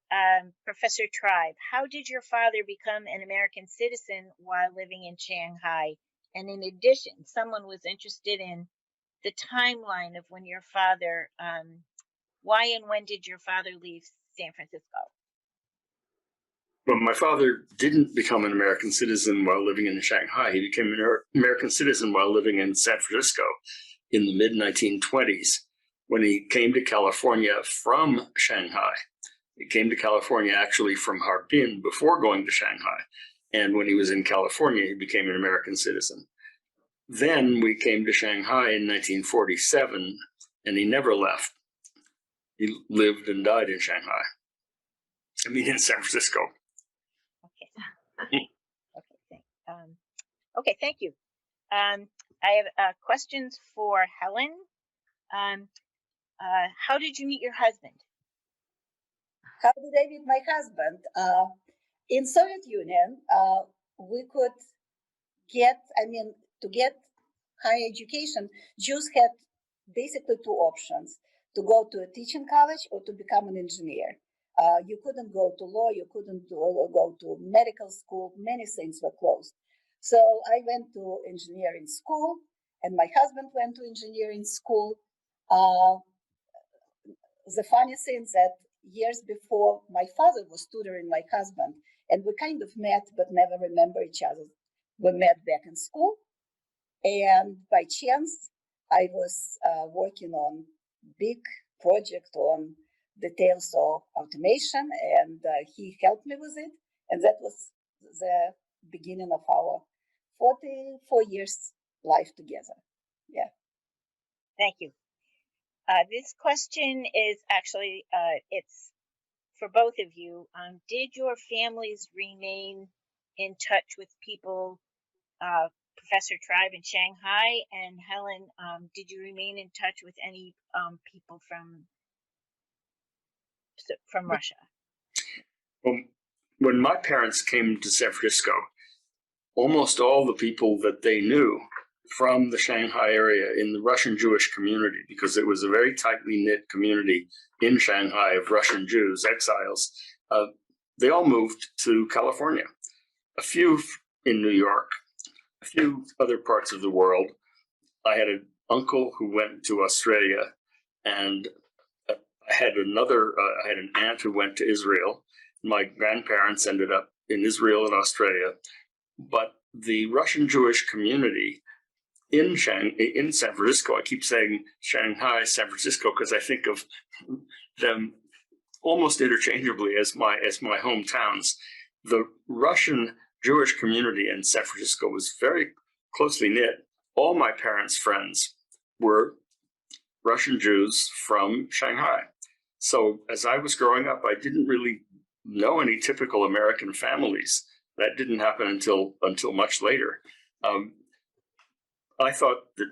Professor Tribe. How did your father become an American citizen while living in Shanghai? And in addition, someone was interested in the timeline of when your father, why and when did your father leave San Francisco? Well, my father didn't become an American citizen while living in Shanghai. He became an American citizen while living in San Francisco in the mid-1920s when he came to California from Shanghai. He came to California actually from Harbin before going to Shanghai. And when he was in California, he became an American citizen. Then we came to Shanghai in 1947, and he never left. He lived and died in Shanghai. I mean, in San Francisco. Okay. Okay, thank you. I have questions for Helen. How did you meet your husband? How did I meet my husband? In Soviet Union, we could get, to get higher education, Jews had basically two options: to go to a teaching college or to become an engineer. You couldn't go to law, you couldn't go to medical school, many things were closed. So I went to engineering school, and my husband went to engineering school. The funny thing is that years before, my father was tutoring my husband, and we kind of met but never remember each other. We met back in school, and by chance, I was working on big project on details of automation, and he helped me with it, and that was the beginning of our 44 years life together. Yeah. Thank you. This question is actually, it's for both of you. Did your families remain in touch with people, Professor Tribe in Shanghai, and Helen, did you remain in touch with any people from Russia? Well, when my parents came to San Francisco, almost all the people that they knew from the Shanghai area in the Russian Jewish community, because it was a very tightly knit community in Shanghai of Russian Jews, exiles, they all moved to California. A few in New York, a few other parts of the world. I had an uncle who went to Australia, and I had an aunt who went to Israel. My grandparents ended up in Israel and Australia. But the Russian Jewish community in San Francisco, I keep saying Shanghai, San Francisco, because I think of them almost interchangeably as my hometowns. The Russian Jewish community in San Francisco was very closely knit. All my parents' friends were Russian Jews from Shanghai. So as I was growing up, I didn't really know any typical American families. That didn't happen until much later. I thought that,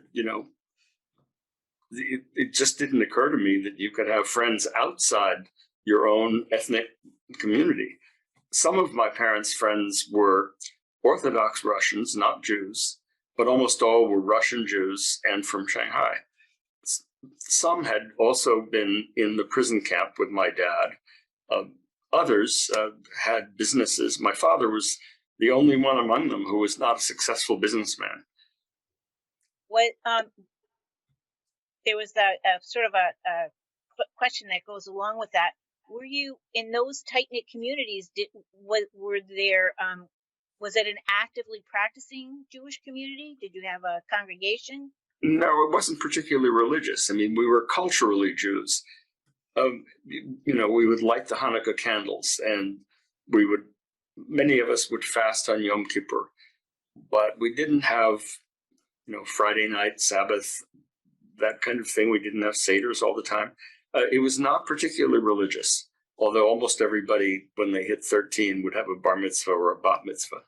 it just didn't occur to me that you could have friends outside your own ethnic community. Some of my parents' friends were Orthodox Russians, not Jews, but almost all were Russian Jews and from Shanghai. Some had also been in the prison camp with my dad. Others had businesses. My father was the only one among them who was not a successful businessman. What there was a sort of a question that goes along with that. Were you in those tight knit communities? Was it an actively practicing Jewish community? Did you have a congregation? No, it wasn't particularly religious. I mean, we were culturally Jews. We would light the Hanukkah candles, and many of us would fast on Yom Kippur, but we didn't have, Friday night, Sabbath, that kind of thing. We didn't have Seders all the time. It was not particularly religious, although almost everybody, when they hit 13, would have a bar mitzvah or a bat mitzvah.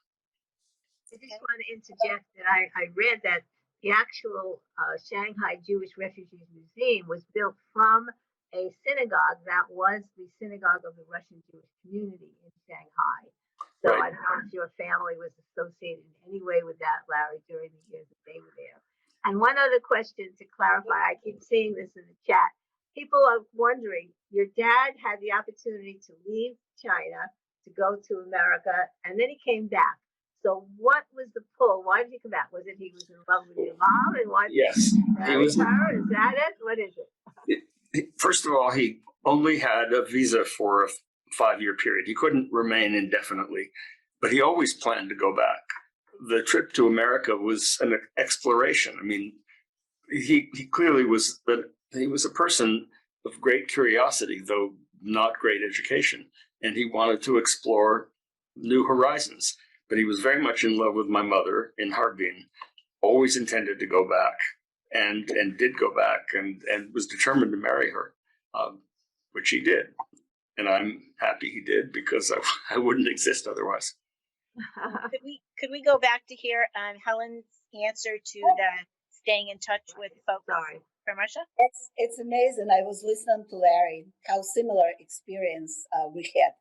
I just want to interject that I read that the actual Shanghai Jewish Refugees Museum was built from a synagogue that was the synagogue of the Russian Jewish community in Shanghai. So Right. I don't know if your family was associated in any way with that, Larry, during the years that they were there. And one other question to clarify, I keep seeing this in the chat. People are wondering, your dad had the opportunity to leave China to go to America, and then he came back. So what was the pull? Why did he come back? Was it he was in love with your mom and wanted Yes, to marry her? Is that it? What is it? First of all, he only had a visa for a 5-year period. He couldn't remain indefinitely, but he always planned to go back. The trip to America was an exploration. I mean, he clearly was he was a person of great curiosity, though not great education, and he wanted to explore new horizons. But he was very much in love with my mother in Harbin, always intended to go back, and did go back, and was determined to marry her, which he did. And I'm happy he did, because I wouldn't exist otherwise. Could we go back to hear Helen's answer to the staying in touch with folks from Russia? It's amazing. I was listening to Larry, how similar experience we had.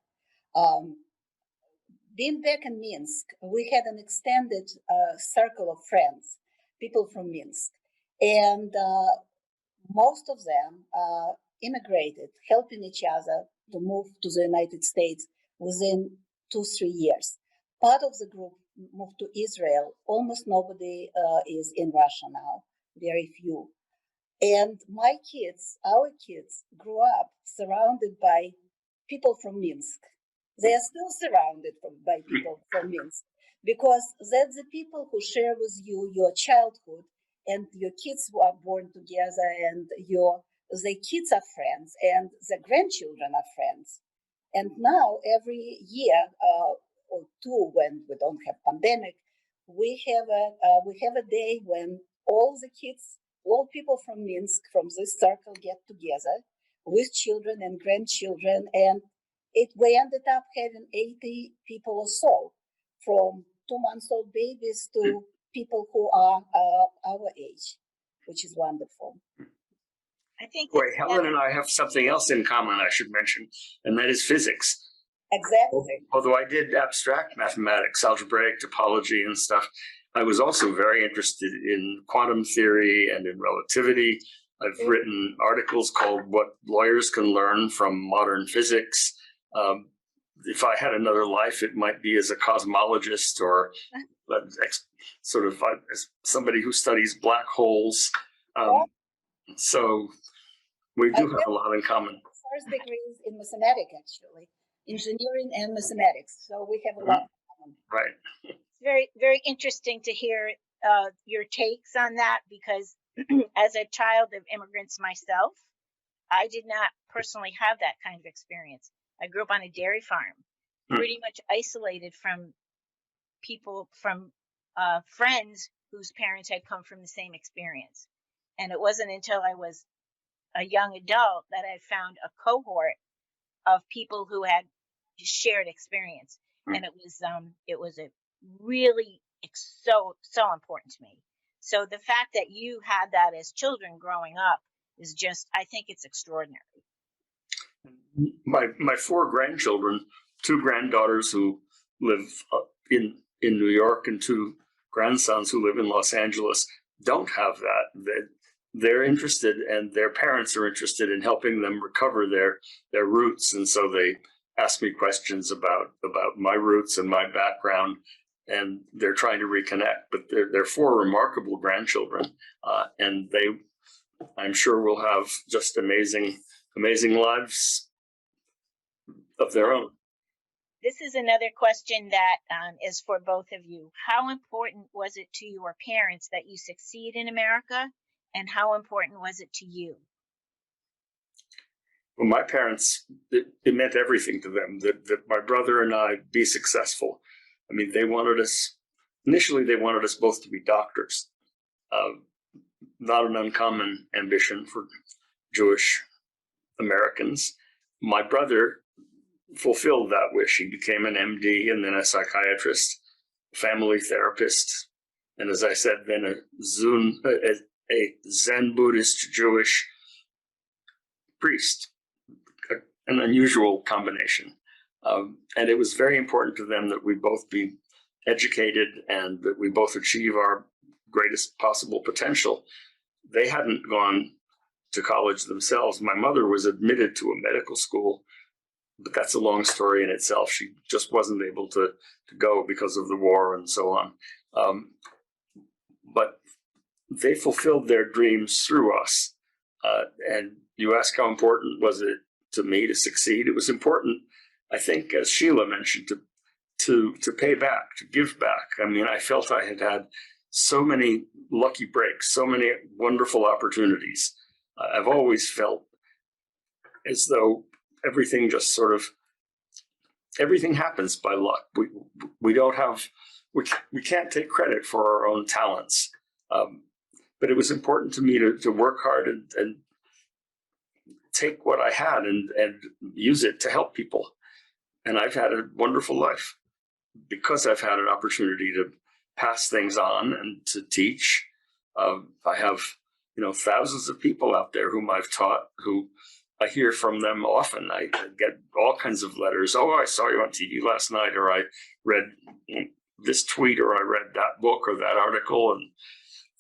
Being back in Minsk, we had an extended circle of friends, people from Minsk, and most of them immigrated, helping each other to move to the United States within 2-3 years. Part of the group moved to Israel. Almost nobody is in Russia now, very few. And my kids, our kids, grew up surrounded by people from Minsk. They are still surrounded by people from Minsk, because that's the people who share with you your childhood, and your kids who are born together, and the kids are friends, and the grandchildren are friends. And now every year or two, when we don't have pandemic, we have a day when all the kids, all people from Minsk, from this circle, get together with children and grandchildren, and we ended up having 80 people or so, from 2-month-old babies to people who are our age, which is wonderful. I think Helen and I have something else in common I should mention, and that is physics. Exactly. Although I did abstract mathematics, algebraic topology and stuff, I was also very interested in quantum theory and in relativity. I've written articles called What Lawyers Can Learn from Modern Physics. If I had another life, it might be as a cosmologist, or sort of as somebody who studies black holes. So we do have a lot in common. First degrees in mathematics, actually, engineering and mathematics. So we have a lot in common. Right. It's very, very interesting to hear your takes on that, because as a child of immigrants myself, I did not personally have that kind of experience. I grew up on a dairy farm, pretty much isolated from people, from friends whose parents had come from the same experience. And it wasn't until I was a young adult that I found a cohort of people who had shared experience. And it was a really so important to me. So the fact that you had that as children growing up is just, I think it's extraordinary. My four grandchildren, two granddaughters who live in New York and two grandsons who live in Los Angeles, don't have that. They're interested, and their parents are interested in helping them recover their roots, and so they ask me questions about my roots and my background, and they're trying to reconnect. But they're four remarkable grandchildren, and I'm sure, will have just amazing lives of their own. This is another question that is for both of you. How important was it to your parents that you succeed in America, and how important was it to you? Well, my parents, it meant everything to them that my brother and I be successful. I mean, initially they wanted us both to be doctors. Not an uncommon ambition for Jewish Americans. My brother fulfilled that wish. He became an MD and then a psychiatrist, family therapist, and as I said, then a Zen Buddhist Jewish priest, an unusual combination. And it was very important to them that we both be educated and that we both achieve our greatest possible potential. They hadn't gone to college themselves. My mother was admitted to a medical school, but that's a long story in itself. She just wasn't able to go because of the war and so on. But they fulfilled their dreams through us. And you ask how important was it to me to succeed? It was important, I think, as Sheila mentioned, to pay back, to give back. I mean, I felt I had had so many lucky breaks, so many wonderful opportunities. I've always felt as though everything just everything happens by luck. We can't take credit for our own talents. But it was important to me to work hard and take what I had and use it to help people. And I've had a wonderful life because I've had an opportunity to pass things on and to teach. I have, thousands of people out there whom I've taught, who I hear from them often. I get all kinds of letters. Oh, I saw you on TV last night, or I read this tweet, or I read that book or that article, and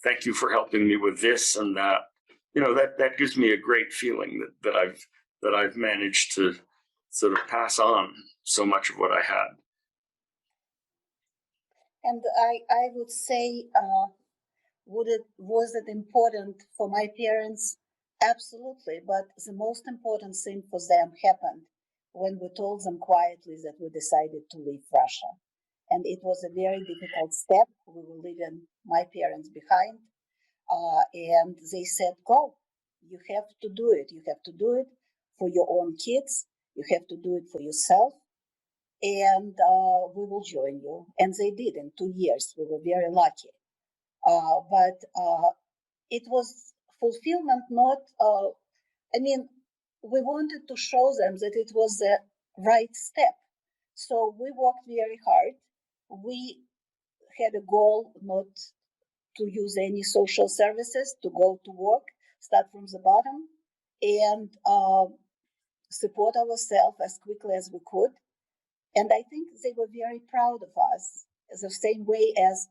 thank you for helping me with this and that. That gives me a great feeling that I've managed to sort of pass on so much of what I had. And I would say, was it important for my parents? Absolutely. But the most important thing for them happened when we told them quietly that we decided to leave Russia. And it was a very difficult step. We were leaving my parents behind. And they said, go, you have to do it. You have to do it for your own kids. You have to do it for yourself. And we will join you. And they did in 2 years. We were very lucky. But it was fulfillment, not, we wanted to show them that it was the right step. So we worked very hard. We had a goal not to use any social services, to go to work, start from the bottom, and support ourselves as quickly as we could. And I think they were very proud of us, the same way as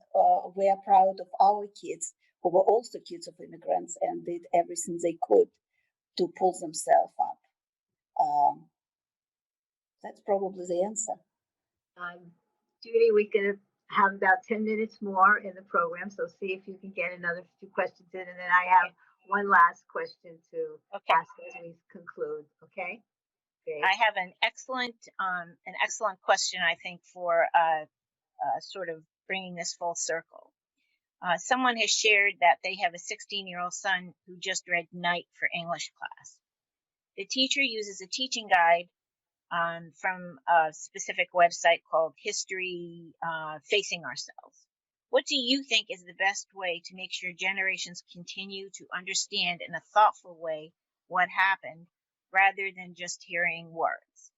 we are proud of our kids, who were also kids of immigrants and did everything they could to pull themselves up. That's probably the answer. Judy, we could have about 10 minutes more in the program, so see if you can get another few questions in, and then I have one last question to ask as we conclude. Okay. Great. I have an excellent question, I think, for sort of bringing this full circle. Someone has shared that they have a 16-year-old son who just read Night for English class. The teacher uses a teaching guide from a specific website called History Facing Ourselves. What do you think is the best way to make sure generations continue to understand in a thoughtful way what happened, rather than just hearing words?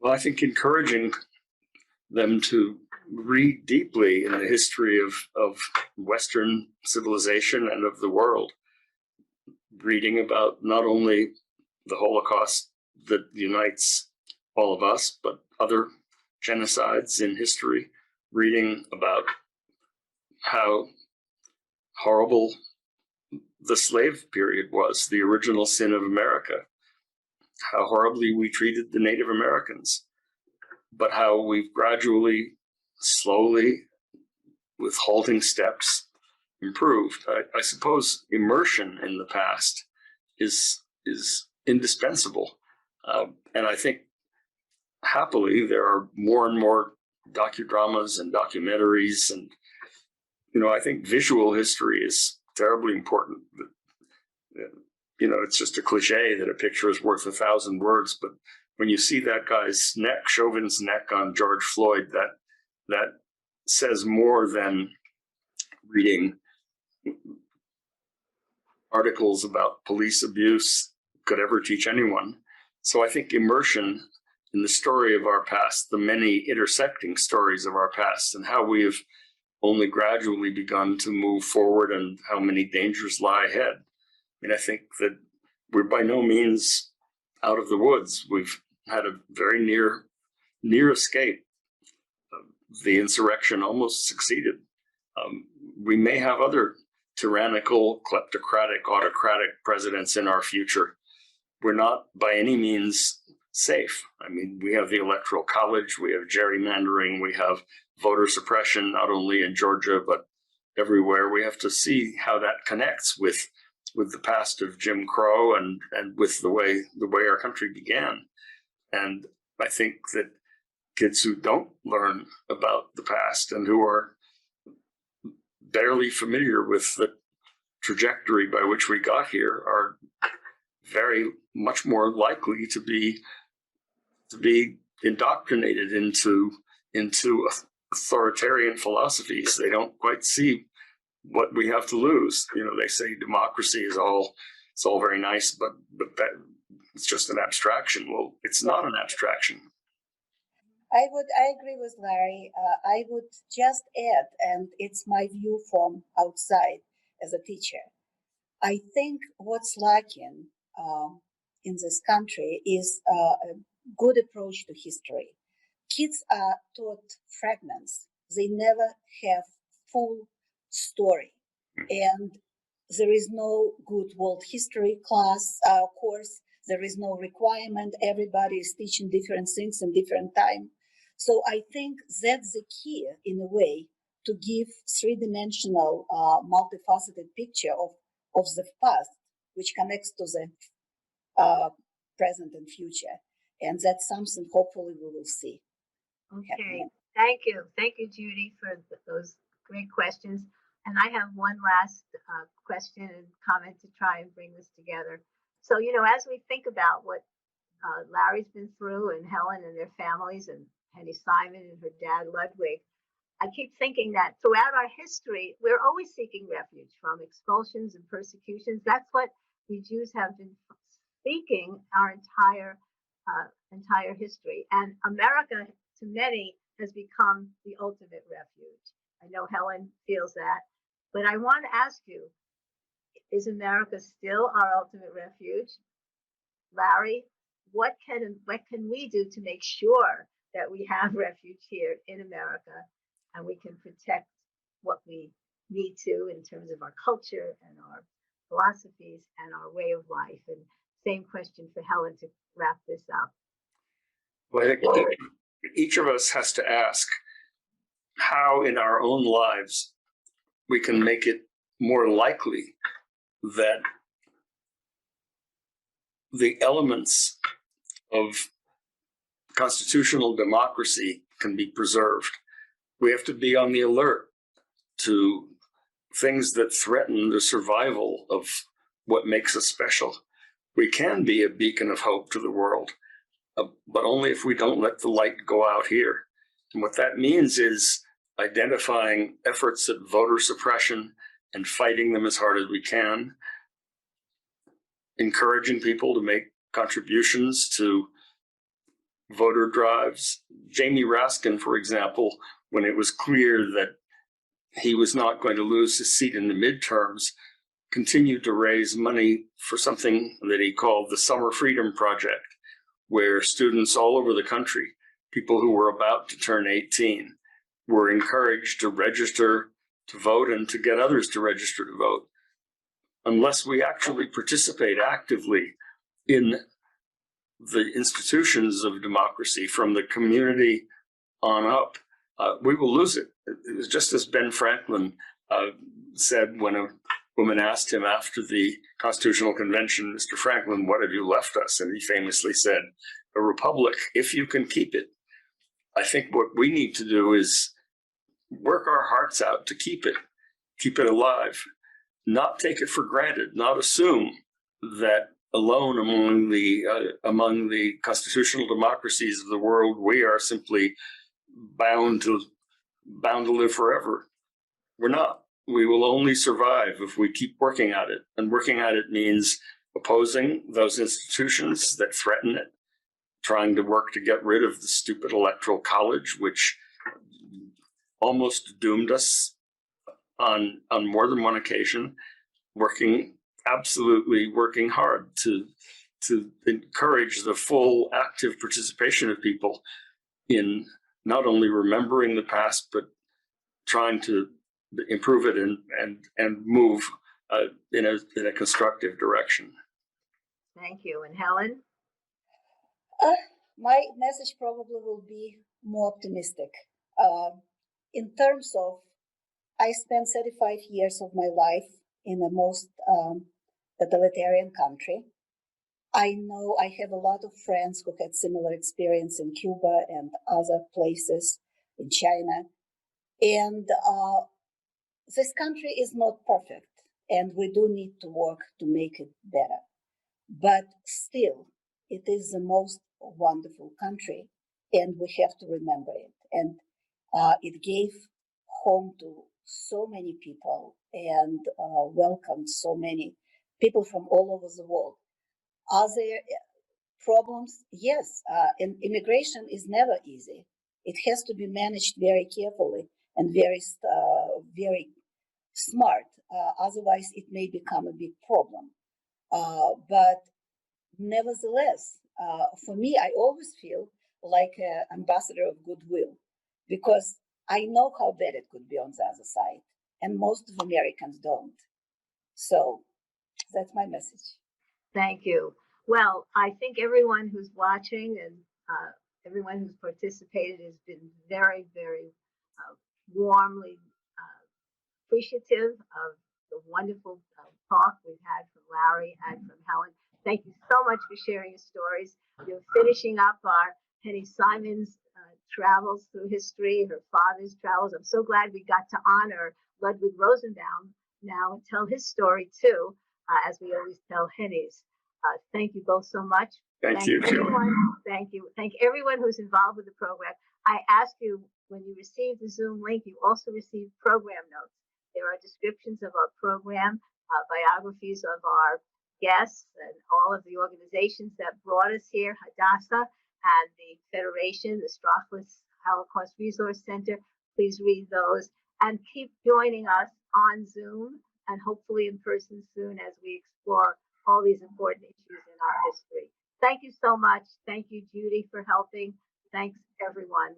Well, I think encouraging them to read deeply in the history of Western civilization and of the world, reading about not only the Holocaust that unites all of us, but other genocides in history, reading about how horrible the slave period was, the original sin of America, how horribly we treated the Native Americans, but how we've gradually, slowly, with halting steps, improved. I suppose immersion in the past is indispensable. And I think happily there are more and more docudramas and documentaries, and I think visual history is terribly important. It's just a cliche that a picture is worth 1,000 words, but when you see that guy's neck, Chauvin's neck on George Floyd, that says more than reading articles about police abuse could ever teach anyone. So I think immersion in the story of our past, the many intersecting stories of our past, and how we have only gradually begun to move forward and how many dangers lie ahead. I think that we're by no means out of the woods. We've had a very near escape. The insurrection almost succeeded. We may have other tyrannical, kleptocratic, autocratic presidents in our future. We're not by any means safe. We have the Electoral College, we have gerrymandering, we have voter suppression, not only in Georgia, but everywhere. We have to see how that connects with the past of Jim Crow and with the way our country began. And I think that kids who don't learn about the past and who are barely familiar with the trajectory by which we got here are very much more likely to be indoctrinated into authoritarian philosophies. They don't quite see what we have to lose. They say democracy is it's all very nice, but that it's just an abstraction. Well, it's not an abstraction. I agree with Larry. I would just add, and it's my view from outside as a teacher, I think what's lacking in this country is a good approach to history. Kids are taught fragments. They never have full story. And there is no good world history course. There is no requirement. Everybody is teaching different things in different time. So I think that's the key, in a way, to give three-dimensional, multifaceted picture of the past, which connects to the present and future. And that's something hopefully we will see. Okay, thank you. Thank you, Judy, for those great questions. And I have one last question and comment to try and bring this together. So, as we think about what Larry's been through, and Helen and their families, and Henny Simon and her dad, Ludwig, I keep thinking that throughout our history, we're always seeking refuge from expulsions and persecutions. That's what we Jews have been seeking our entire history. And America, to many, has become the ultimate refuge. I know Helen feels that. But I want to ask you, is America still our ultimate refuge? Larry, what can we do to make sure that we have refuge here in America, and we can protect what we need to in terms of our culture and our philosophies and our way of life? And same question for Helen to wrap this up. Well, I think each of us has to ask how in our own lives we can make it more likely that the elements of constitutional democracy can be preserved. We have to be on the alert to things that threaten the survival of what makes us special. We can be a beacon of hope to the world, but only if we don't let the light go out here. And what that means is identifying efforts at voter suppression and fighting them as hard as we can, encouraging people to make contributions to voter drives. Jamie Raskin, for example, when it was clear that he was not going to lose his seat in the midterms, continued to raise money for something that he called the Summer Freedom Project, where students all over the country, people who were about to turn 18, were encouraged to register to vote and to get others to register to vote. Unless we actually participate actively in the institutions of democracy from the community on up, we will lose it. It was just as Ben Franklin said when a woman asked him after the Constitutional Convention, "Mr. Franklin, what have you left us?" And he famously said, "A republic, if you can keep it." I think what we need to do is work our hearts out to keep it alive, not take it for granted, not assume that alone among the constitutional democracies of the world, we are simply bound to live forever. We're not. We will only survive if we keep working at it. And working at it means opposing those institutions that threaten it, trying to work to get rid of the stupid electoral college, which almost doomed us on more than one occasion, absolutely working hard to encourage the full active participation of people in not only remembering the past, but trying to improve it and move in a constructive direction. Thank you. And Helen? My message probably will be more optimistic. In terms of, I spent 35 years of my life in the most totalitarian country. I know I have a lot of friends who had similar experience in Cuba and other places in China. And this country is not perfect, and we do need to work to make it better. But still, it is the most wonderful country, and we have to remember it. And it gave home to so many people and welcomed so many people from all over the world. Are there problems? Yes, and immigration is never easy. It has to be managed very carefully and very smart. Otherwise, it may become a big problem. But nevertheless, for me, I always feel like an ambassador of goodwill, because I know how bad it could be on the other side, and most of Americans don't. So that's my message. Thank you. Well, I think everyone who's watching and everyone who's participated has been very, very warmly appreciative of the wonderful talk we've had from Larry and from Helen. Thank you so much for sharing your stories. You're finishing up our Henny Simon's travels through history, her father's travels. I'm so glad we got to honor Ludwig Rosenbaum now and tell his story too, as we always tell Henny's. Thank you both so much. Thank you, everyone. Thank you. Thank everyone who's involved with the program. I ask you, when you receive the Zoom link, you also receive program notes. There are descriptions of our program, biographies of our guests and all of the organizations that brought us here, Hadassah and the Federation, the Strauchlitz Holocaust Resource Center. Please read those and keep joining us on Zoom and hopefully in person soon as we explore all these important issues in our history. Thank you so much. Thank you, Judy, for helping. Thanks, everyone.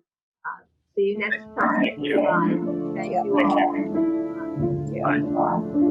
See you next time. Thank you. Bye. Thank you all. Bye.